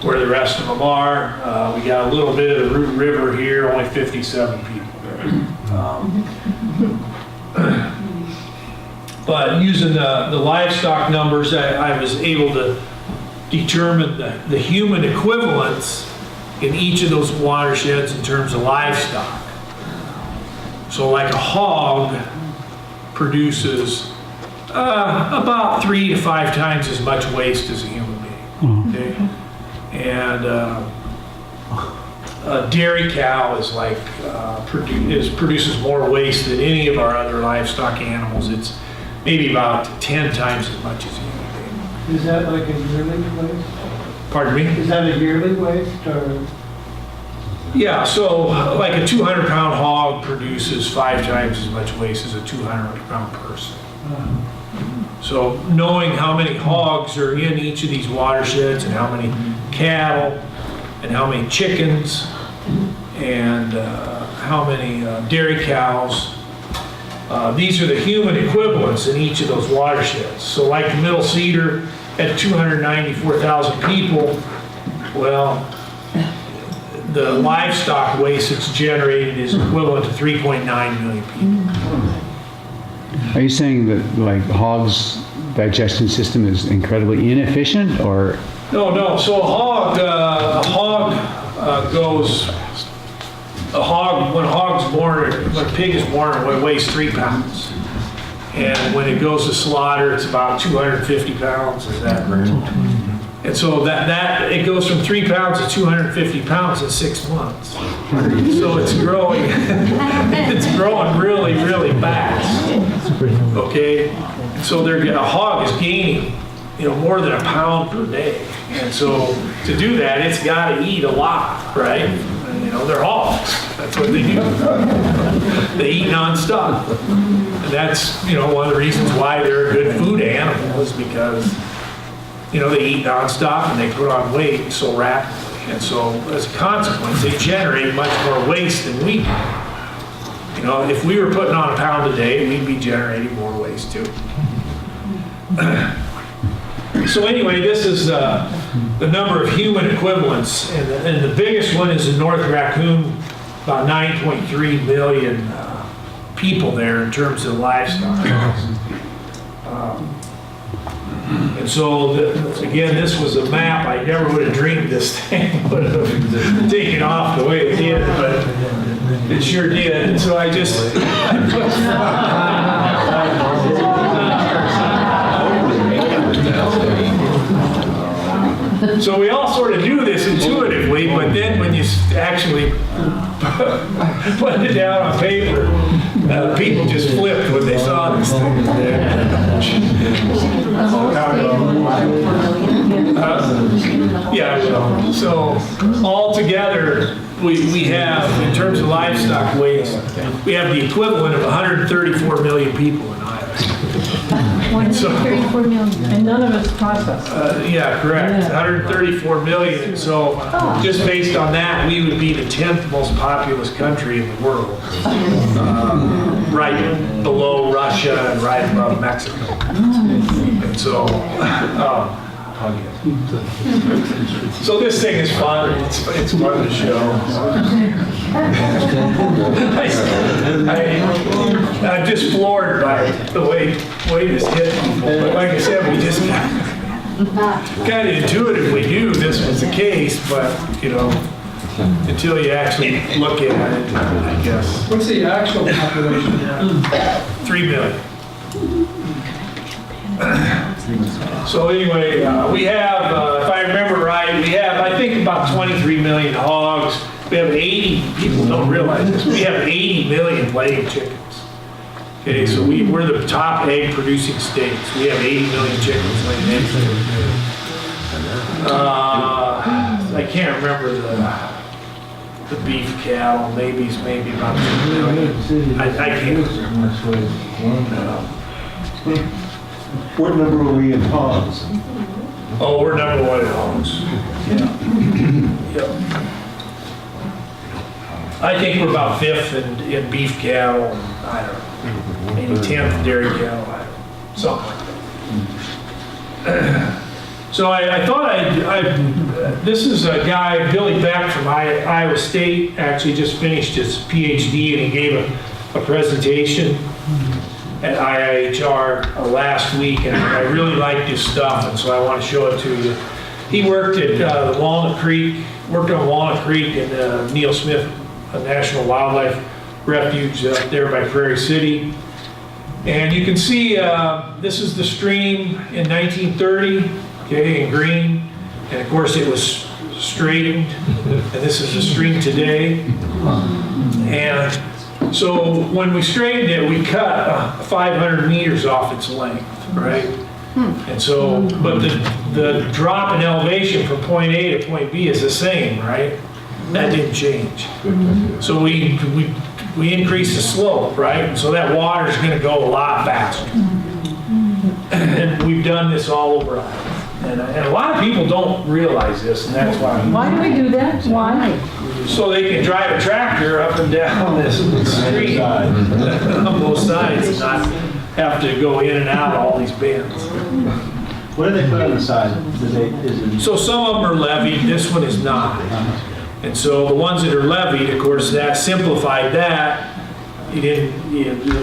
B: where the rest of them are. We got a little bit of the Root River here, only 57 people there. But using the livestock numbers, I was able to determine the human equivalents in each of those watersheds in terms of livestock. So like a hog produces about 3 to 5 times as much waste as a human being, okay? And a dairy cow is like, produces more waste than any of our other livestock animals. It's maybe about 10 times as much as a human being.
D: Is that like a yearly waste?
B: Pardon me?
D: Is that a yearly waste or?
B: Yeah, so like a 200-pound hog produces 5 times as much waste as a 200-pound person. So knowing how many hogs are in each of these watersheds and how many cattle and how many chickens and how many dairy cows, these are the human equivalents in each of those watersheds. So like the Middle Cedar at 294,000 people, well, the livestock waste that's generated is equivalent to 3.9 million people.
G: Are you saying that like hogs' digestion system is incredibly inefficient, or?
B: No. So when a pig is born, it weighs 3 pounds. And when it goes to slaughter, it's about 250 pounds, is that right? And so it goes from 3 pounds to 250 pounds in 6 months. So it's growing, it's growing really, really fast. Okay? So a hog is gaining, more than a pound per day. And so to do that, it's got to eat a lot, right? They're hogs. That's what they do. They eat nonstop. And that's, one of the reasons why they're a good food animal is because, they eat nonstop and they put on weight so rapidly. And so as a consequence, they generate much more waste than we do. If we were putting on a pound a day, we'd be generating more waste too. So anyway, this is the number of human equivalents, and the biggest one is in North Raccoon, about 9.3 million people there in terms of livestock. And so, again, this was a map. I never would have dreamed this thing would have taken off the way it did, but it sure did. And so I just... So we all sort of knew this intuitively, but then when you actually put it down on paper, people just flipped when they saw this thing. Yeah, well, so altogether, we have, in terms of livestock waste, we have the equivalent of 134 million people in Iowa.
F: 134 million, and none of it's processed.
B: Yeah, correct. 134 million. And so just based on that, we would be the 10th most populous country in the world. Right below Russia and right above Mexico. And so, so this thing is fun. It's fun to show. I'm just floored by the way this hit people. But like I said, we just kind of intuitively knew this was the case, but until you actually look at it, I guess.
D: What's the actual population now?
B: 3 million. So anyway, we have, if I remember right, we have, I think, about 23 million hogs. We have 80, people don't realize this, we have 80 million laying chickens. Okay, so we're the top egg producing states. We have 80 million chickens laying eggs. I can't remember the beef cattle, maybe about 2 million. I can't remember.
H: What number are we in hogs?
B: Oh, we're number one in hogs. Yeah. Yep. I think we're about 5th in beef cattle. I don't know, maybe 10th dairy cattle. Something like that. So I thought this is a guy, Billy Beck from Iowa State, actually just finished his PhD, and he gave a presentation at IIHR last week, and I really liked his stuff, and so I want to show it to you. He worked at Walnut Creek in the Neil Smith National Wildlife Refuge up there by Prairie City. And you can see this is the stream in 1930, okay, in green, and of course it was straightened, and this is the stream today. And so when we straightened it, we cut 500 meters off its length, right? And so, but the drop in elevation from point A to point B is the same, right? That didn't change. So we increased the slope, right? And so that water is going to go a lot faster. And we've done this all over Iowa. And a lot of people don't realize this, and that's why.
F: Why do we do that? Why?
B: So they can drive a tractor up and down this street on both sides and not have to go in and out all these bends.
H: What do they put on the side?
B: So some of them are levied, this one is not. And so the ones that are levied, of course, that simplified that. The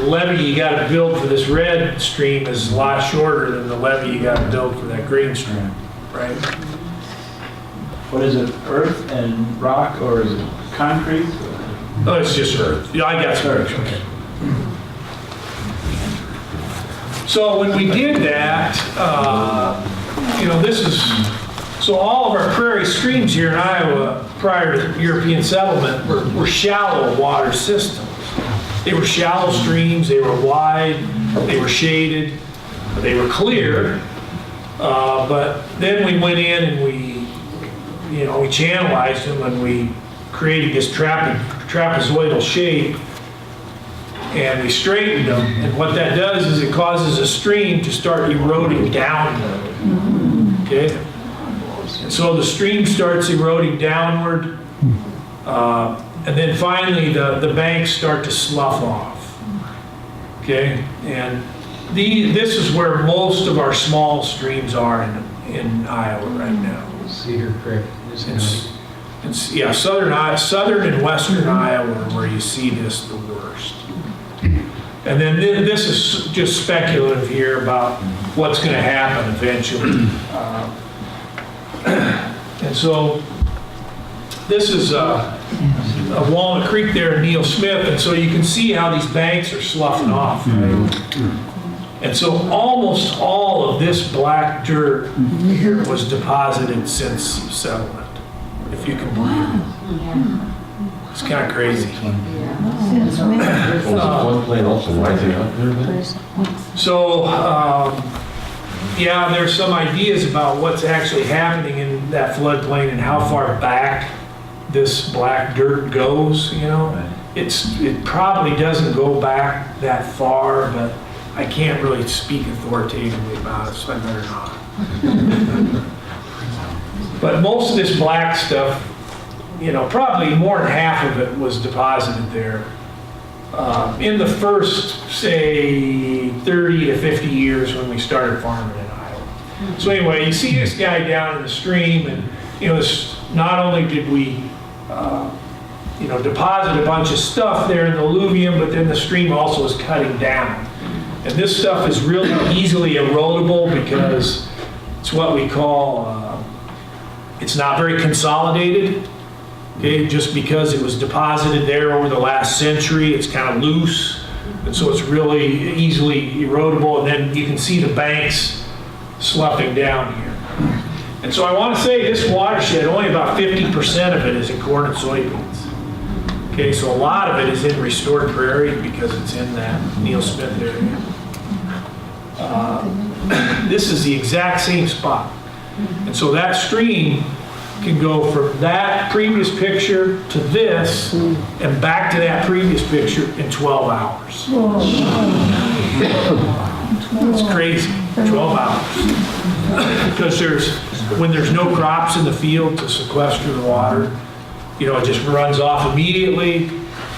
B: levee you got to build for this red stream is a lot shorter than the levee you got to build for that green stream, right?
H: What is it, earth and rock, or is it concrete?
B: Oh, it's just earth. Yeah, I got some pictures. So when we did that, this is, so all of our prairie streams here in Iowa prior to European settlement were shallow water systems. They were shallow streams, they were wide, they were shaded, they were clear, but then we went in and we channelized them and we created this trapezoidal shape and we straightened them. And what that does is it causes a stream to start eroding downward. Okay? And so the stream starts eroding downward, and then finally the banks start to slough off. Okay? And this is where most of our small streams are in Iowa right now.
D: Cedar Creek.
B: Yeah, southern and western Iowa are where you see this the worst. And then this is just speculative here about what's going to happen eventually. And so this is Walnut Creek there in Neil Smith, and so you can see how these banks are sloughing off, right? And so almost all of this black dirt here was deposited since settlement, if you can believe it. It's kind of crazy.
C: Floodplain also rising up there, then?
B: So, yeah, there's some ideas about what's actually happening in that floodplain and how far back this black dirt goes, you know? It probably doesn't go back that far, but I can't really speak authoritatively about it, so I better not. But most of this black stuff, you know, probably more than half of it was deposited there in the first, say, 30 to 50 years when we started farming in Iowa. So anyway, you see this guy down in the stream, and you know, not only did we, you know, deposit a bunch of stuff there in the alluvium, but then the stream also is cutting down. And this stuff is really easily erodible because it's what we call, it's not very consolidated. Okay, just because it was deposited there over the last century, it's kind of loose, and so it's really easily erodible, and then you can see the banks sloughing down here. And so I want to say this watershed, only about 50% of it is in corn and soybeans. Okay, so a lot of it is in restored prairie because it's in that Neil Smith area. This is the exact same spot. And so that stream can go from that previous picture to this and back to that previous picture in 12 hours. It's crazy, 12 hours. Because when there's no crops in the field to sequester the water, you know, it just runs off immediately,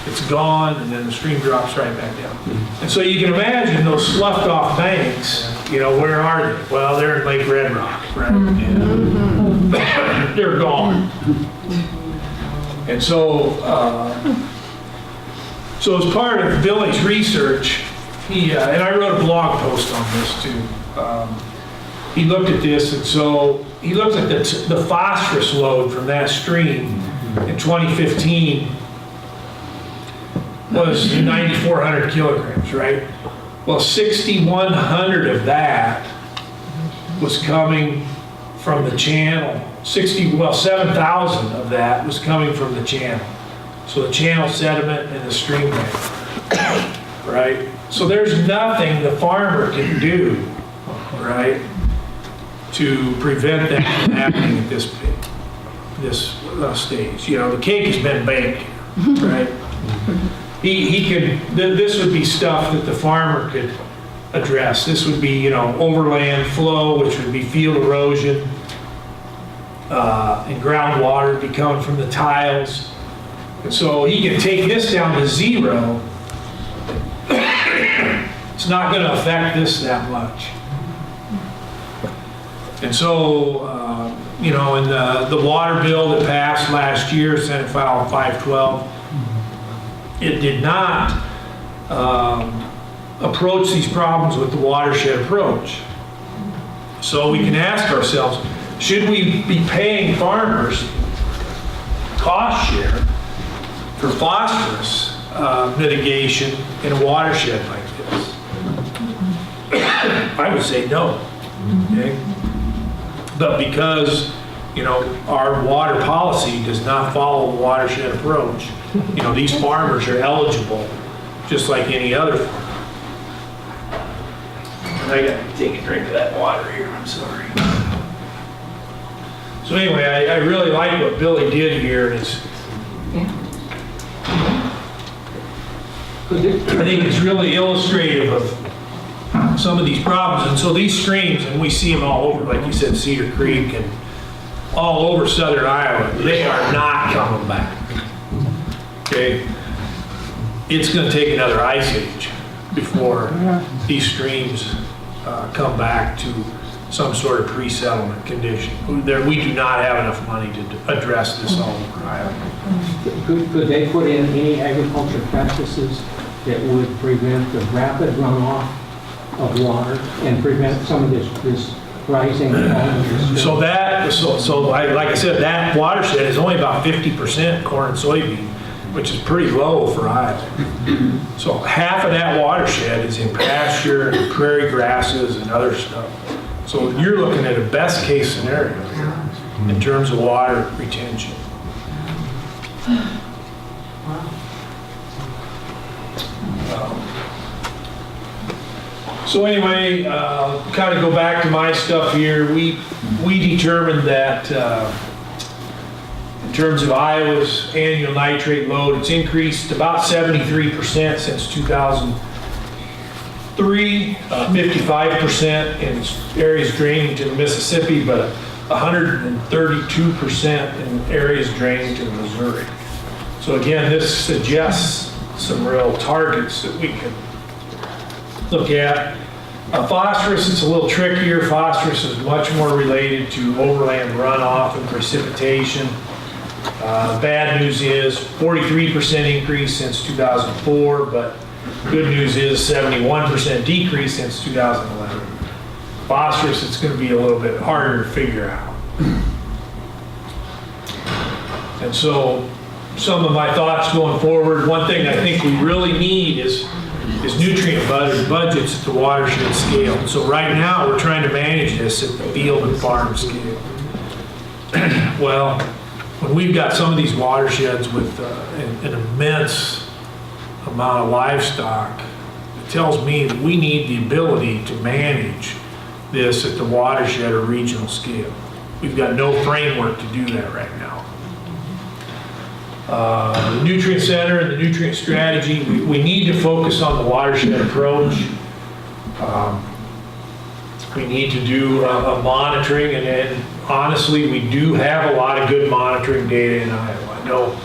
B: it's gone, and then the stream drops right back down. And so you can imagine those sloughed off banks, you know, where are they? Well, they're in Lake Red Rock, right? They're gone. And so, so as part of Billy's research, and I wrote a blog post on this too. He looked at this, and so he looked at the phosphorus load from that stream in 2015 was 9,400 kilograms, right? Well, 6,100 of that was coming from the channel. 7,000 of that was coming from the channel. So the channel sediment and the stream bank, right? So there's nothing the farmer can do, right, to prevent that from happening at this stage. You know, the cake has been baked, right? He could, this would be stuff that the farmer could address. This would be, you know, overland flow, which would be field erosion, and groundwater be coming from the tiles. And so he can take this down to zero. It's not going to affect this that much. And so, you know, in the water bill that passed last year, Senate File 512, it did not approach these problems with the watershed approach. So we can ask ourselves, should we be paying farmers cost share for phosphorus mitigation in a watershed like this? I would say no. Okay? But because, you know, our water policy does not follow the watershed approach, you know, these farmers are eligible just like any other farmer. And I got to take a drink of that water here, I'm sorry. So anyway, I really like what Billy did here. And it's, I think it's really illustrative of some of these problems. And so these streams, and we see them all over, like you said, Cedar Creek and all over southern Iowa, they are not coming back. Okay? It's going to take another ice age before these streams come back to some sort of pre-settlement condition. We do not have enough money to address this all over Iowa.
I: Could they put in any agriculture practices that would prevent the rapid runoff of water and prevent some of this rising?
B: So like I said, that watershed is only about 50% corn and soybean, which is pretty low for Iowa. So half of that watershed is in pasture and prairie grasses and other stuff. So you're looking at a best case scenario here in terms of water retention. So anyway, kind of go back to my stuff here. We determined that in terms of Iowa's annual nitrate load, it's increased about 73% since 2003, 55% in areas draining to the Mississippi, but 132% in areas draining to the Missouri. So again, this suggests some real targets that we can look at. Phosphorus is a little trickier. Phosphorus is much more related to overland runoff and precipitation. Bad news is 43% increase since 2004, but good news is 71% decrease since 2011. Phosphorus, it's going to be a little bit harder to figure out. And so some of my thoughts going forward, one thing I think we really need is nutrient budgets at the watershed scale. So right now, we're trying to manage this at the field and farm scale. Well, when we've got some of these watersheds with an immense amount of livestock, it tells me that we need the ability to manage this at the watershed or regional scale. We've got no framework to do that right now. The nutrient center and the nutrient strategy, we need to focus on the watershed approach. We need to do a monitoring, and honestly, we do have a lot of good monitoring data in Iowa. I know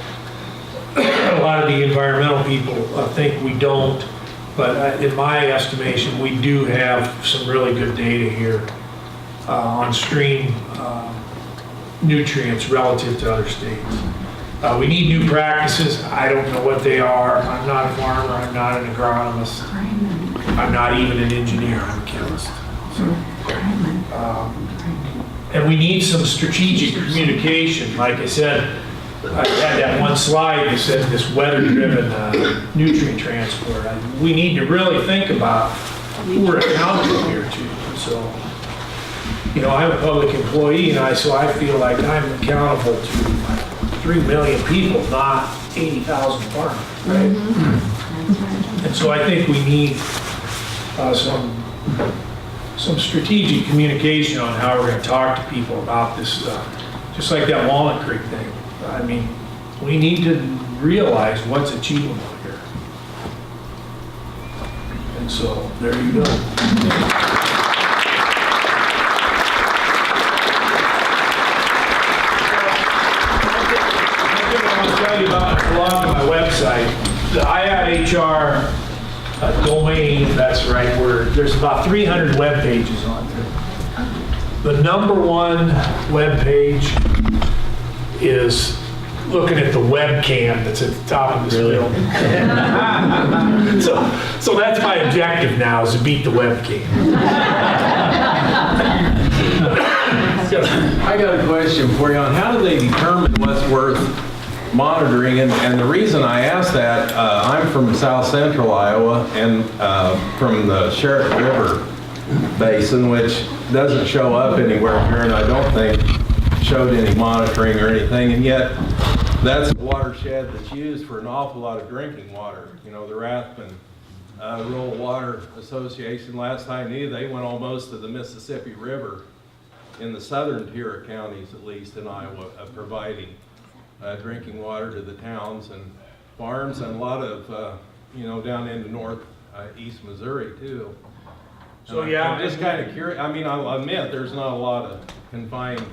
B: a lot of the environmental people think we don't, but in my estimation, we do have some really good data here on stream nutrients relative to other states. We need new practices. I don't know what they are. I'm not a farmer. I'm not an agronomist. I'm not even an engineer. I'm a chemist. So, and we need some strategic communication. Like I said, I had that one slide that said this weather-driven nutrient transport. We need to really think about who we're accountable here to. So, you know, I'm a public employee, and so I feel like I'm accountable to 3 million people, not 80,000 farmers, right? And so I think we need some strategic communication on how we're going to talk to people about this stuff. Just like that Walnut Creek thing. I mean, we need to realize what's achievable here. And so there you go. About my blog and my website, the IIHR domain, that's the right word, there's about 300 web pages on there. The number one web page is looking at the webcam that's at the top of this building. So that's my objective now, is to beat the webcam.
J: I got a question for you on how do they determine what's worth monitoring, and the reason I ask that, I'm from south central Iowa and from the Sherritt River Basin, which doesn't show up anywhere here, and I don't think showed any monitoring or anything, and yet that's a watershed that's used for an awful lot of drinking water. You know, the Rathbun Rural Water Association, last I knew, they went almost to the Mississippi River in the southern tier of counties, at least in Iowa, providing drinking water to the towns and farms, and a lot of down into east Missouri too.
B: So,
J: And
B: yeah,
J: I'm just kind of curious, I mean, I'll admit, there's not a lot of confined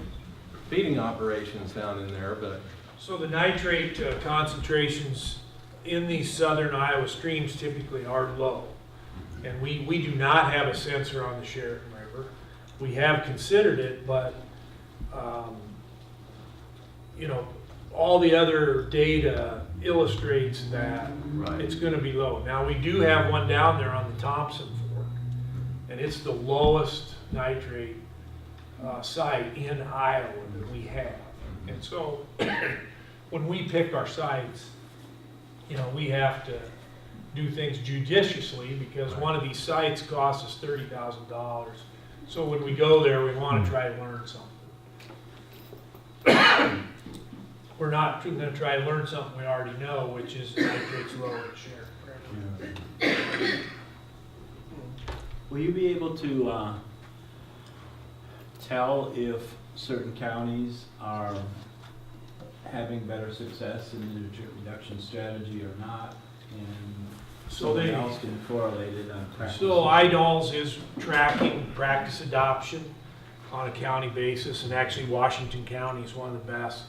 J: feeding operations down in there, but
B: So the nitrate concentrations in these southern Iowa streams typically are low. And we do not have a sensor on the Sheraton River. We have considered it, but, all the other data illustrates that it's gonna be low. Now, we do have one down there on the Thompson Fork, and it's the lowest nitrate site in Iowa that we have. And so, when we pick our sites, we have to do things judiciously, because one of these sites costs us $30,000. So when we go there, we want to try to learn something. We're not going to try to learn something we already know, which is nitrate's low in Sheraton.
H: Will you be able to tell if certain counties are having better success in the nutrient reduction strategy or not? And
B: So
H: something else can correlate it on practice.
B: So IDALS is tracking practice adoption on a county basis, and actually Washington County is one of the best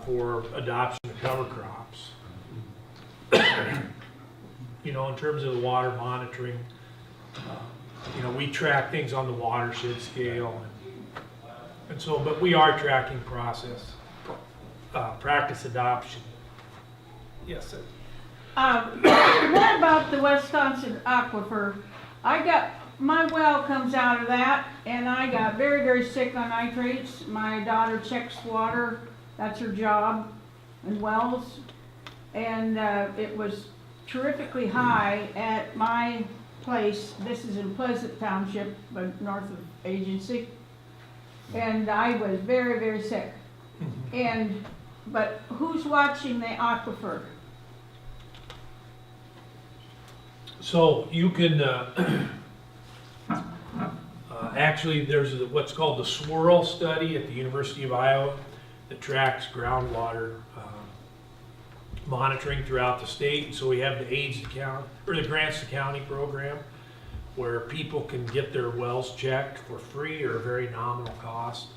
B: for adoption of cover crops. In terms of the water monitoring, we track things on the watershed scale, and so, but we are tracking practice adoption. Yes, sir.
K: What about the Wisconsin aquifer? My well comes out of that, and I got very, very sick on nitrates. My daughter checks water, that's her job, and wells. And it was terrifically high at my place. This is in Pleasant Township, but north of Agency. And I was very, very sick. But who's watching the aquifer?
B: So you can, actually, there's what's called the SWIRL study at the University of Iowa that tracks groundwater monitoring throughout the state. And so we have the AIDS to County, or the Grants to County program, where people can get their wells checked for free or a very nominal cost.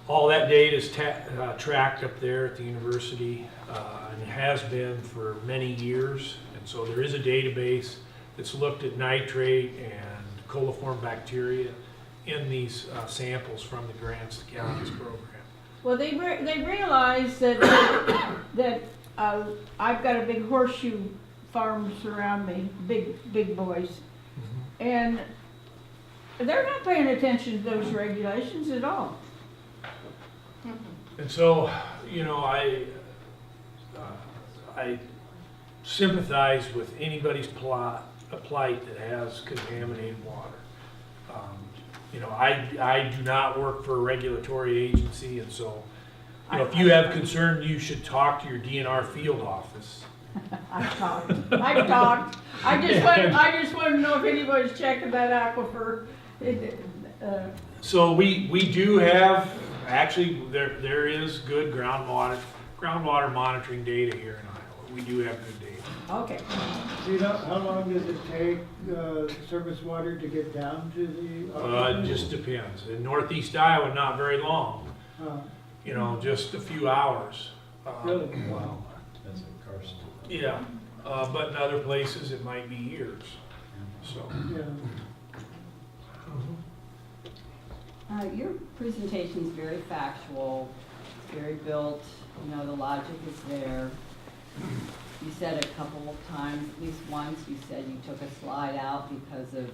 B: All that data is tracked up there at the university, and has been for many years. And so there is a database that's looked at nitrate and coliform bacteria in these samples from the Grants to Counties program.
K: Well, they realize that I've got a big horseshoe farms around me, big boys, and they're not paying attention to those regulations at all.
B: And so, I sympathize with anybody's plight that has contaminated water. I do not work for a regulatory agency, and so, if you have concern, you should talk to your DNR field office.
K: I've talked. I just want to know if anybody's checking that aquifer.
B: So we do have, actually, there is good groundwater monitoring data here in Iowa. We do have good data.
K: Okay.
L: Do you know how long does it take surface water to get down to the?
B: It just depends. In northeast Iowa, not very long. Just a few hours.
L: Really?
H: Wow, that's a karst.
B: Yeah, but in other places, it might be years, so.
L: Yeah.
M: Your presentation is very factual, very built, the logic is there. You said a couple of times, at least once, you said you took a slide out because of,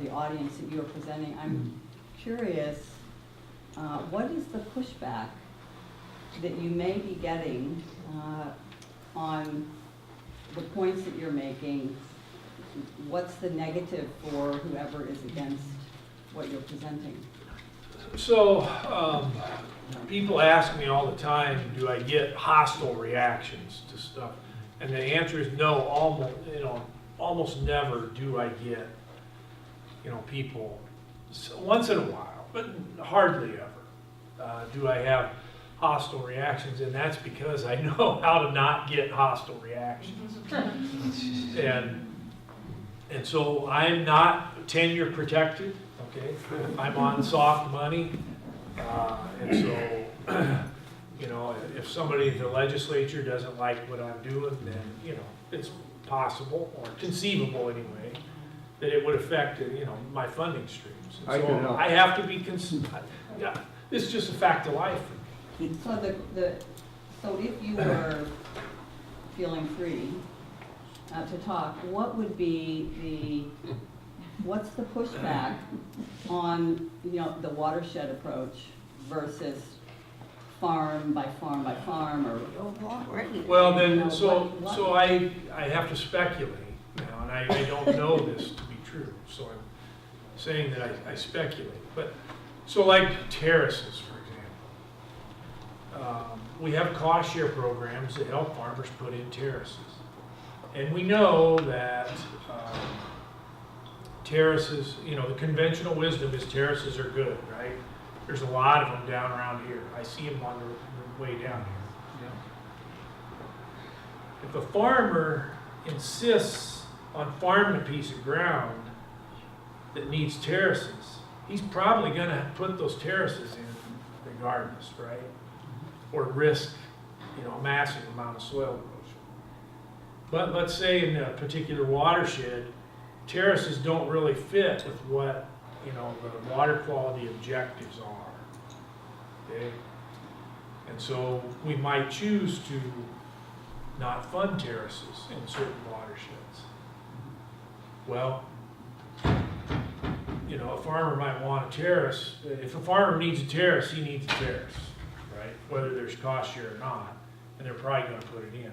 M: the audience that you were presenting. I'm curious, what is the pushback that you may be getting on the points that you're making? What's the negative for whoever is against what you're presenting?
B: So, people ask me all the time, do I get hostile reactions to stuff? And the answer is no, almost never do I get, people, once in a while, but hardly ever, do I have hostile reactions, and that's because I know how to not get hostile reactions. And so I'm not tenure protected, okay? I'm on soft money, and so, you know, if somebody in the legislature doesn't like what I'm doing, then, you know, it's possible, or conceivable anyway, that it would affect, you know, my funding streams. And
E: I can
B: so
E: help.
B: I have to be, yeah, this is just a fact of life for me.
M: So so if you were feeling free to talk, what would be what's the pushback on, you know, the watershed approach versus farm by farm by farm, or?
B: Well, then,
M: You know,
B: so I have to speculate now, and I don't know this to be true, so I'm saying that I speculate. But, so like terraces, for example. We have cost share programs that help farmers put in terraces. And we know that terraces, you know, the conventional wisdom is terraces are good, right? There's a lot of them down around here. I see them on the way down here. If a farmer insists on farming a piece of ground that needs terraces, he's probably gonna put those terraces in regardless, right? Or risk, you know, a massive amount of soil erosion. But let's say in a particular watershed, terraces don't really fit with what, you know, the water quality objectives are, okay? And so we might choose to not fund terraces in certain watersheds. Well, you know, a farmer might want a terrace. If a farmer needs a terrace, he needs a terrace, right? Whether there's cost share or not, and they're probably gonna put it in.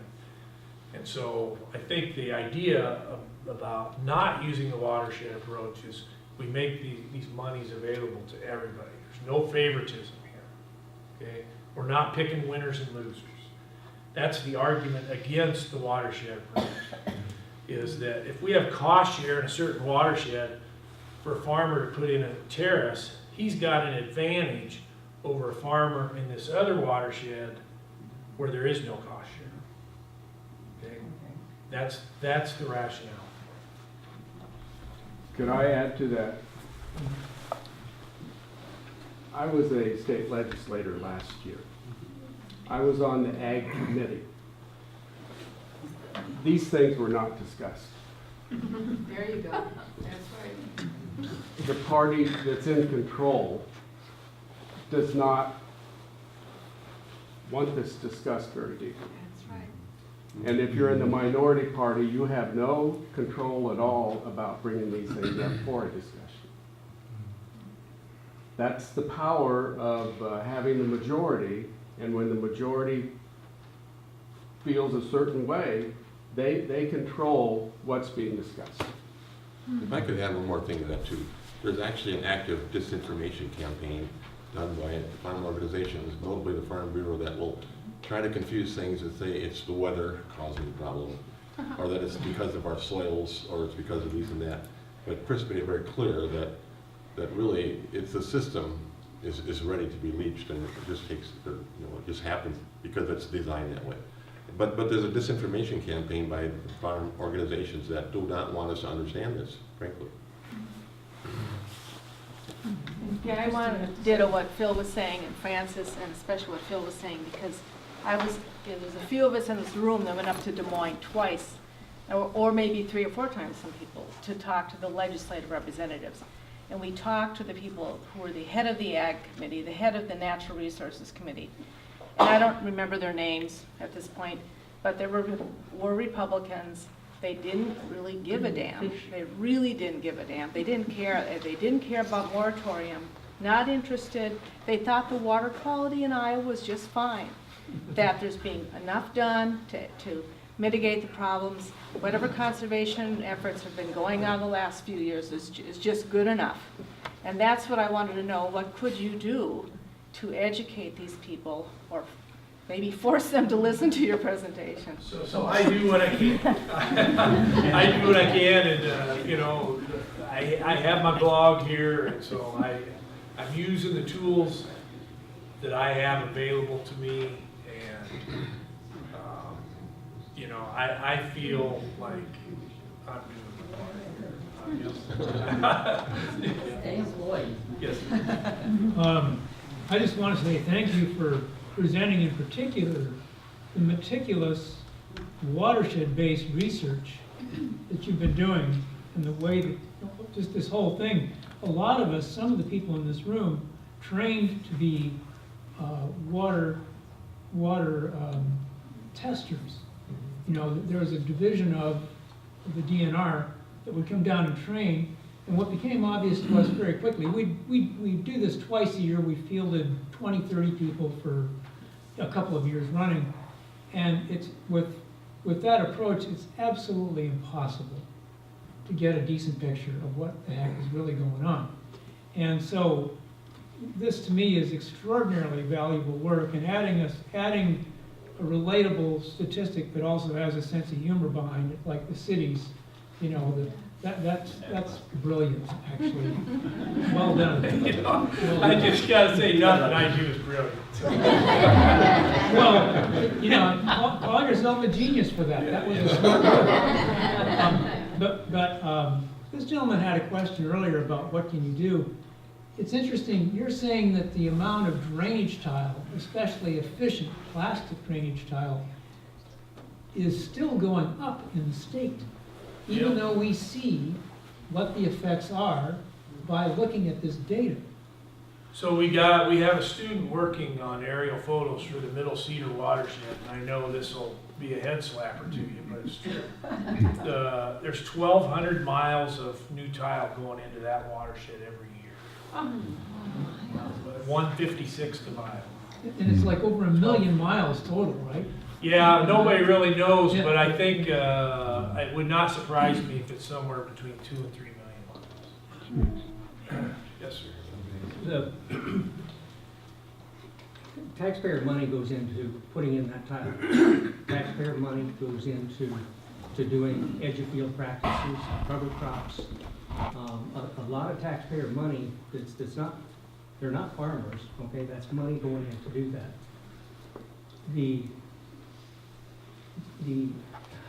B: And so I think the idea about not using the watershed approach is we make these monies available to everybody. There's no favoritism here, okay? We're not picking winners and losers. That's the argument against the watershed approach, is that if we have cost share in a certain watershed for a farmer to put in a terrace, he's got an advantage over a farmer in this other watershed where there is no cost share. Okay? That's the rationale.
E: Could I add to that? I was a state legislator last year. I was on the Ag Committee. These things were not discussed.
K: There you go. That's right.
E: The party that's in control does not want this discussed very deeply.
K: That's right.
E: And if you're in the minority party, you have no control at all about bringing these things up for a discussion. That's the power of having the majority, and when the majority feels a certain way, they control what's being discussed.
C: If I could add one more thing to that too. There's actually an active disinformation campaign done by farm organizations, notably the Farm Bureau, that will try to confuse things and say it's the weather causing the problem, or that it's because of our soils, or it's because of these and that. But Chris made it very clear that really it's the system is ready to be leached, and it just takes, you know, it just happens because it's designed that way. But there's a disinformation campaign by farm organizations that do not want us to understand this, frankly.
K: Yeah, I want to ditto what Phil was saying, and Francis, and especially what Phil was saying, because there was a few of us in this room that went up to Des Moines twice, or maybe 3 or 4 times, some people, to talk to the legislative representatives. And we talked to the people who were the head of the Ag Committee, the head of the Natural Resources Committee. And I don't remember their names at this point, but there were Republicans. They didn't really give a damn. They really didn't give a damn. They didn't care. They didn't care about moratorium. Not interested. They thought the water quality in Iowa was just fine. That there's being enough done to mitigate the problems. Whatever conservation efforts have been going on the last few years is just good enough. And that's what I wanted to know. What could you do to educate these people, or maybe force them to listen to your presentation?
B: So I do what I can. I do what I can, and you know, I have my blog here, and so I'm using the tools that I have available to me, and, you know, I feel like I'm doing the part.
M: Stay employed.
B: Yes.
N: I just want to say thank you for presenting in particular the meticulous watershed-based research that you've been doing, and the way that, just this whole thing. A lot of us, some of the people in this room, trained to be water testers. You know, there was a division of the DNR that would come down and train, and what became obvious to us very quickly, we do this twice a year. We fielded 20, 30 people for a couple of years running, and it's with that approach, it's absolutely impossible to get a decent picture of what the heck is really going on. And so this to me is extraordinarily valuable work, and adding a relatable statistic that also has a sense of humor behind it, like the cities, you know, that's brilliant, actually. Well done.
B: You know, I just gotta say, nothing I do is brilliant.
N: Well, you know, call yourself a genius for that. That was a smart word. But this gentleman had a question earlier about what can you do. It's interesting, you're saying that the amount of drainage tile, especially efficient plastic drainage tile, is still going up in the state, even though we see what the effects are by looking at this data.
B: So we have a student working on aerial photos for the Middle Cedar watershed, and I know this will be a head slapper to you, but it's true. There's 1,200 miles of new tile going into that watershed every year. 156 to mile.
N: And it's like over 1 million miles total, right?
B: Yeah, nobody really knows, but I think it would not surprise me if it's somewhere between 2 and 3 million miles. Yes, sir.
I: The taxpayer money goes into putting in that tile. Taxpayer money goes into doing edge of field practices, cover crops. A lot of taxpayer money that's not, they're not farmers, okay? That's money going in to do that.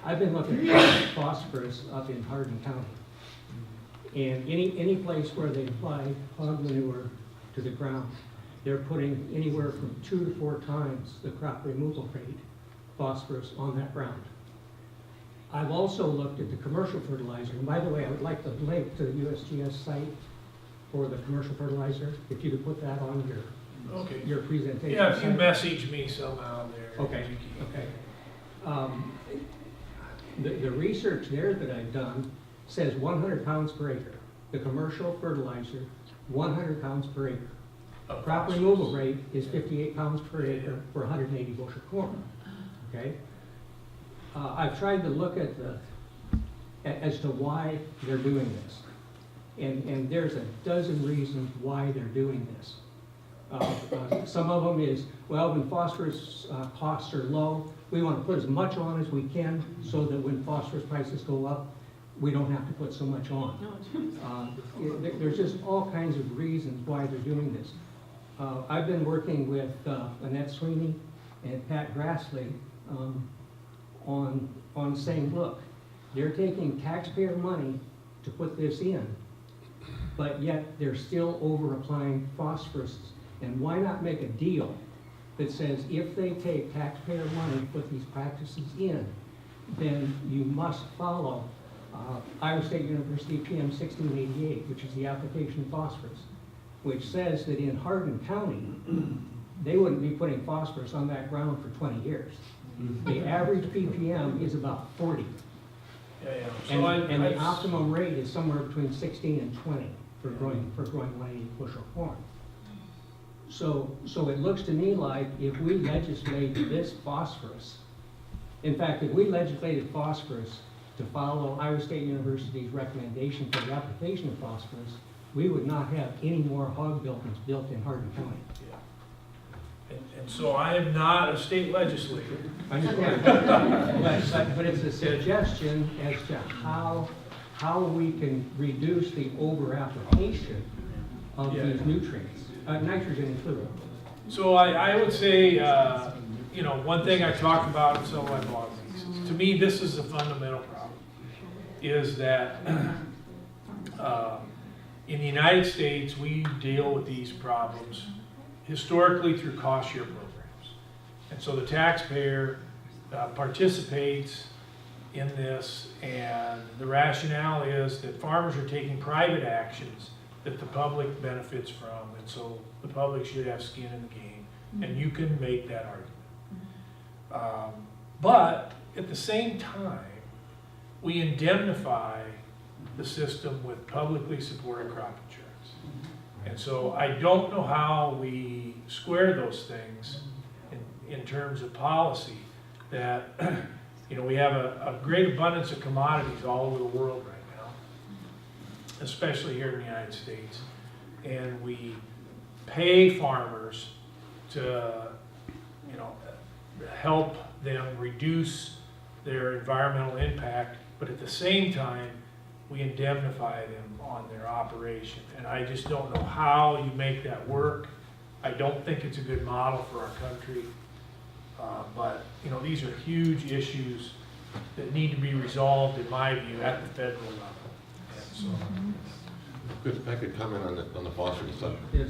I: I've been looking at phosphorus up in Hardin County. And any place where they apply hog manure to the ground, they're putting anywhere from 2 to 4 times the crop removal rate phosphorus on that ground. I've also looked at the commercial fertilizer, and by the way, I would like the link to the USGS site for the commercial fertilizer, if you could put that on your presentation.
B: Yeah, if you message me somehow there.
I: Okay, okay. The research there that I've done says 100 pounds per acre. The commercial fertilizer, 100 pounds per acre. Crop removal rate is 58 pounds per acre for 180 bushel corn, okay? I've tried to look at as to why they're doing this. And there's a dozen reasons why they're doing this. Some of them is, well, when phosphorus costs are low, we want to put as much on as we can so that when phosphorus prices go up, we don't have to put so much on. There's just all kinds of reasons why they're doing this. I've been working with Annette Sweeney and Pat Grassley on saying, look, they're taking taxpayer money to put this in, but yet they're still over applying phosphorus. And why not make a deal that says if they take taxpayer money to put these practices in, then you must follow Iowa State University PM 1688, which is the application of phosphorus, which says that in Hardin County, they wouldn't be putting phosphorus on that ground for 20 years. The average ppm is about 40. And the optimum rate is somewhere between 16 and 20 for growing 180 bushel corn. So it looks to me like if we legislate this phosphorus, in fact, if we legislated phosphorus to follow Iowa State University's recommendation for the application of phosphorus, we would not have any more hog buildings built in Hardin County.
B: And so I am not a state legislator.
I: I understand. but it's a suggestion as to how we can reduce the over-application of these nutrients, nitrogen included.
B: So I would say, you know, one thing I talk about in some of my blog pieces, to me, this is the fundamental problem, is that in the United States, we deal with these problems historically through cost share programs. And so the taxpayer participates in this, and the rationale is that farmers are taking private actions that the public benefits from, and so the public should have skin in the game, and you can make that argument. But at the same time, we indemnify the system with publicly supported crop insurance. And so I don't know how we square those things in terms of policy, that you know, we have a great abundance of commodities all over the world right now, especially here in the United States, and we pay farmers to, you know, help them reduce their environmental impact, but at the same time, we indemnify them on their operation. And I just don't know how you make that work. I don't think it's a good model for our country. But, you know, these are huge issues that need to be resolved, in my view, at the federal level. And so,
C: If I could comment on the phosphorus stuff.
I: Yes.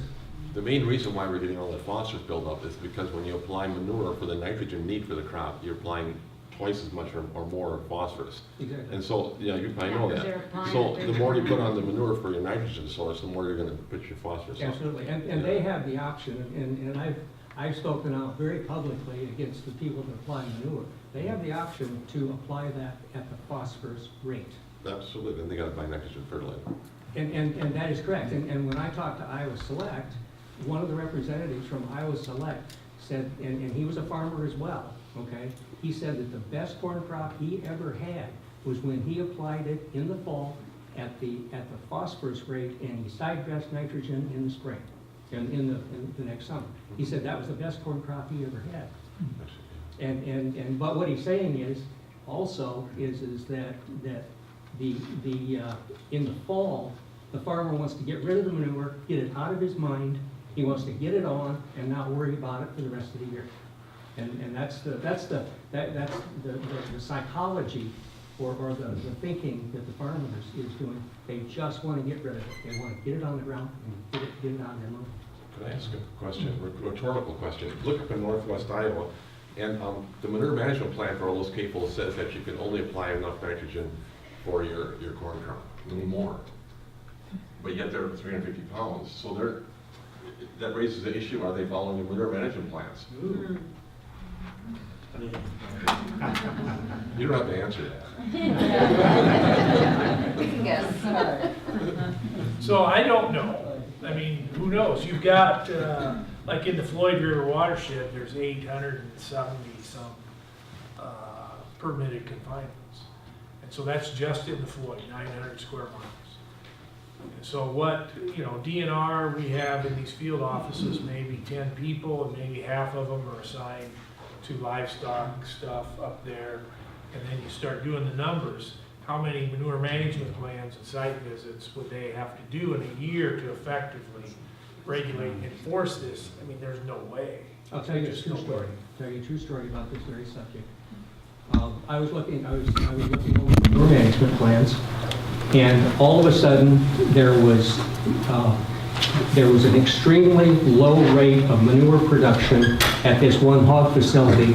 C: The main reason why we're getting all that phosphorus buildup is because when you apply manure for the nitrogen need for the crop, you're applying twice as much or more phosphorus.
I: Exactly.
C: And so, yeah, you probably know
M: They're
C: that.
M: applying
C: So
M: it,
C: the
M: they're
C: more you
M: applying
C: put on the manure for your nitrogen source, the more you're gonna put your phosphorus up.
I: Absolutely, and they have the option, and I've spoken out very publicly against the people that apply manure. They have the option to apply that at the phosphorus rate.
C: Absolutely, then they gotta buy nitrogen fertilizer.
I: And that is correct, and when I talked to Iowa Select, one of the representatives from Iowa Select said, and he was a farmer as well, okay? He said that the best corn crop he ever had was when he applied it in the fall at the phosphorus rate, and he side dressed nitrogen in the spring, in the next summer. He said that was the best corn crop he ever had. But what he's saying is also is that in the fall, the farmer wants to get rid of the manure, get it out of his mind. He wants to get it on and not worry about it for the rest of the year. And that's the psychology or the thinking that the farmer is doing. They just want to get rid of it. They want to get it on the ground and get it out of their mind.
C: Can I ask a question, rhetorical question? Look up in northwest Iowa, and the manure management plan for all those people says that you can only apply enough nitrogen for your corn crop, no more. But yet they're 350 pounds, so that raises the issue, are they following the manure management plans? You don't have to answer that.
M: We can guess.
B: so I don't know. I mean, who knows? You've got, like in the Floyd River watershed, there's 870 some permitted confinements. And so that's just in the Floyd, 900 square miles. And so what, you know, DNR, we have in these field offices maybe 10 people, and maybe half of them are assigned to livestock stuff up there. And then you start doing the numbers. How many manure management plans and site visits would they have to do in a year to effectively regulate and enforce this? I mean, there's no way.
I: I'll tell you a true story. Tell you a true story about this very subject. I was looking over manure management plans, and all of a sudden there was an extremely low rate of manure production at this one hog facility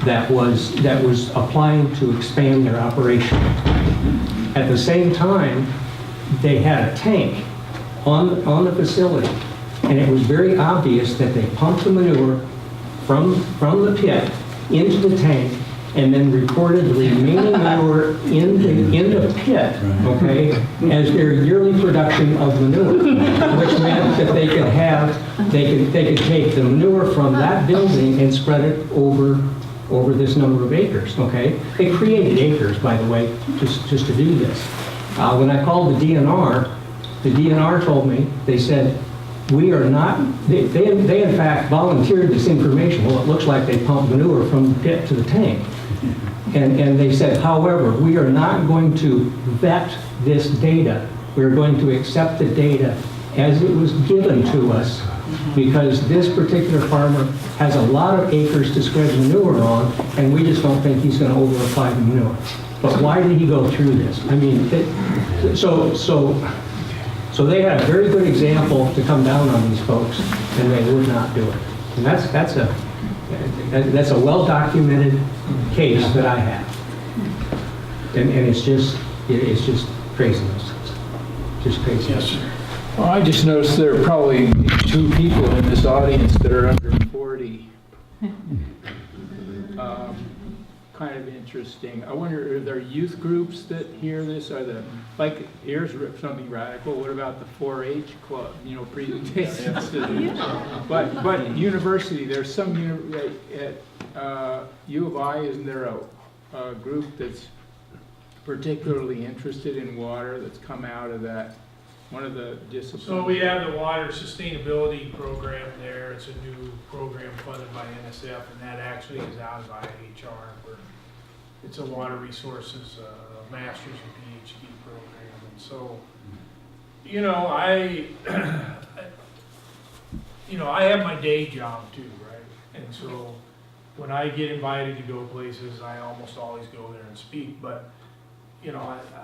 I: that was applying to expand their operation. At the same time, they had a tank on the facility, and it was very obvious that they pumped the manure from the pit into the tank and then reported the remaining manure in the pit, okay, as their yearly production of manure, which meant that they could take the manure from that building and spread it over this number of acres, okay? They created acres, by the way, just to do this. When I called the DNR told me, they said, we are not, they in fact volunteered this information. Well, it looks like they pumped manure from the pit to the tank. And they said, however, we are not going to vet this data. We're going to accept the data as it was given to us, because this particular farmer has a lot of acres to spread manure on, and we just don't think he's gonna over-apply the manure. But why did he go through this? I mean, so they had a very good example to come down on these folks, and they would not do it. And that's a well-documented case that I have. And it's just craziness. Just craziness.
O: Yes, sir. Well, I just noticed there are probably 2 people in this audience that are under 40. Kind of interesting. I wonder, are there youth groups that hear this? Are the, like, here's something radical. What about the 4-H club, presentations? But university, there's some, at U of I, isn't there a group that's particularly interested in water that's come out of that, one of the disciplines?
B: So we have the water sustainability program there. It's a new program funded by NSF, and that actually is out of IHR. It's a water resources master's and PhD program. And so, I have my day job too, right? And so when I get invited to go places, I almost always go there and speak. But,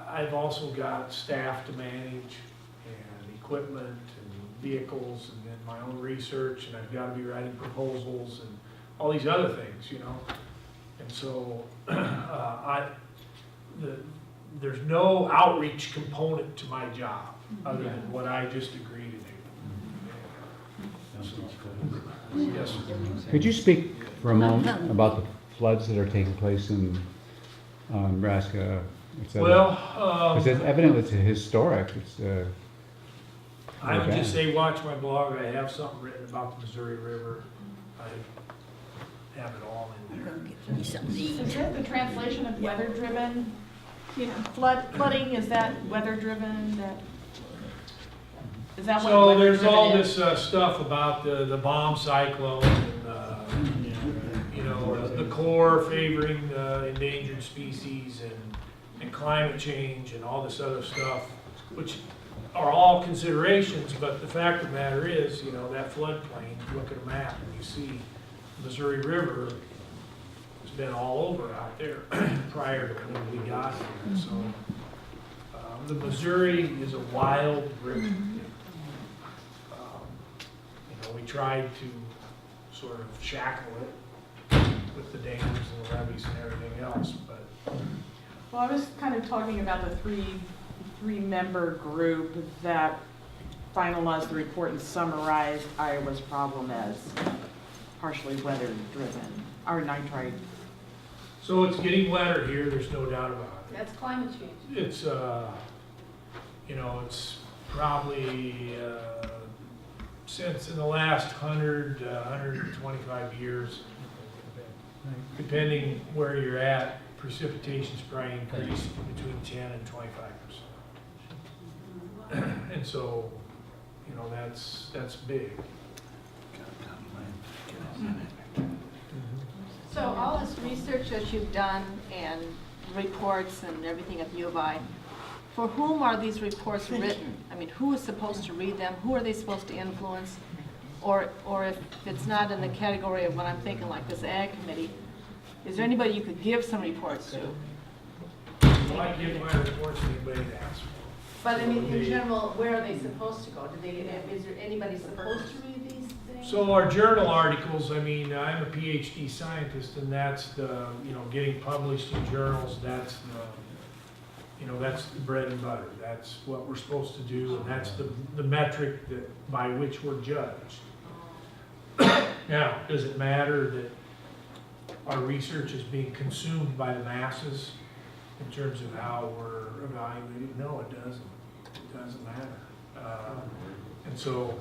B: I've also got staff to manage, and equipment and vehicles, and then my own research, and I've got to be writing proposals and all these other things, And so there's no outreach component to my job other than what I just agreed to do. Yes, sir.
G: Could you speak for a moment about the floods that are taking place in Nebraska, et cetera?
B: Well,
G: because evidently it's historic. It's
B: I would just say watch my blog. I have something written about the Missouri River. I have it all in there.
K: Is that the translation of weather-driven, flooding, is that weather-driven, is that what
B: So there's
K: weather-driven
B: all
K: is?
B: this stuff about the bomb cyclone and, the Corps favoring endangered species and climate change and all this other stuff, which are all considerations, but the fact of the matter is, that floodplain, you look at a map and you see the Missouri River has been all over out there prior to when we got here. So the Missouri is a wild river. We tried to sort of shackle it with the dams and the levees and everything else, but.
P: Well, I was kind of talking about the three-member group that finalized the report and summarized Iowa's problem as partially weather-driven, or nitrite.
B: So it's getting wetter here, there's no doubt about it.
K: That's climate change.
B: It's, it's probably, since in the last 100, 125 years, depending where you're at, precipitation's probably increased between 10 and 25%. And so, that's big.
K: So all this research that you've done and reports and everything at U of I, for whom are these reports written? I mean, who is supposed to read them? Who are they supposed to influence? Or if it's not in the category of what I'm thinking, like this Ag Committee, is there anybody you could give some reports to?
B: Well, I give my reports to anybody that asks for.
K: But I mean, in general, where are they supposed to go? Is there anybody supposed to read these things?
B: So our journal articles, I'm a PhD scientist, and that's the, getting published in journals, that's the bread and butter. That's what we're supposed to do, and that's the metric by which we're judged. Now, does it matter that our research is being consumed by the masses in terms of how we're evaluated? No, it doesn't. It doesn't matter. And so,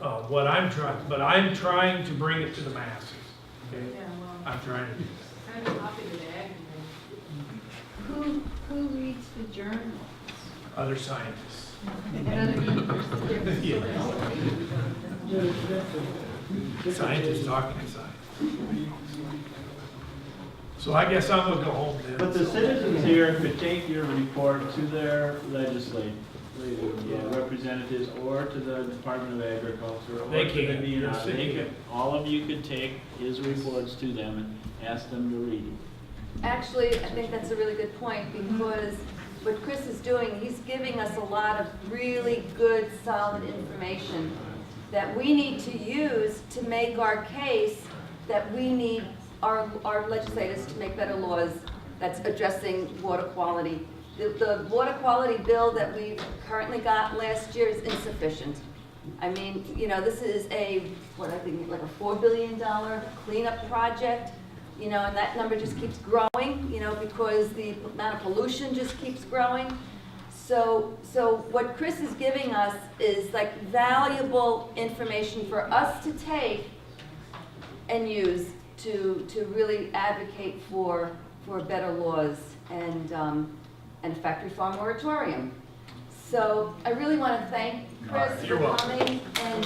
B: I'm trying to bring it to the masses. Okay? I'm trying to do that.
K: Kind of copy the Ag Committee. Who reads the journals?
B: Other scientists.
K: And other universities?
B: Yeah. Scientists talking to science. So I guess I'm gonna go home then.
H: But the citizens here could take your report to their legislators, representatives representatives or to the Department of Agriculture or
B: They
H: to the
B: can.
H: DNR.
B: Yes, they
H: They
B: can.
H: could, all of you could take his reports to them and ask them to read it.
A: Actually, I think that's a really good point, because what Chris is doing, he's giving us a lot of really good, solid information that we need to use to make our case that we need our legislators to make better laws that's addressing water quality. The water quality bill that we've currently got last year is insufficient. I mean, you know, this is a, what I think, like a $4 billion cleanup project, you know, and that number just keeps growing, you know, because the amount of pollution just keeps growing. So what Chris is giving us is like valuable information for us to take and use to really advocate for better laws and a factory farm moratorium. So I really want to thank Chris
B: You're
A: for
B: welcome.
A: coming and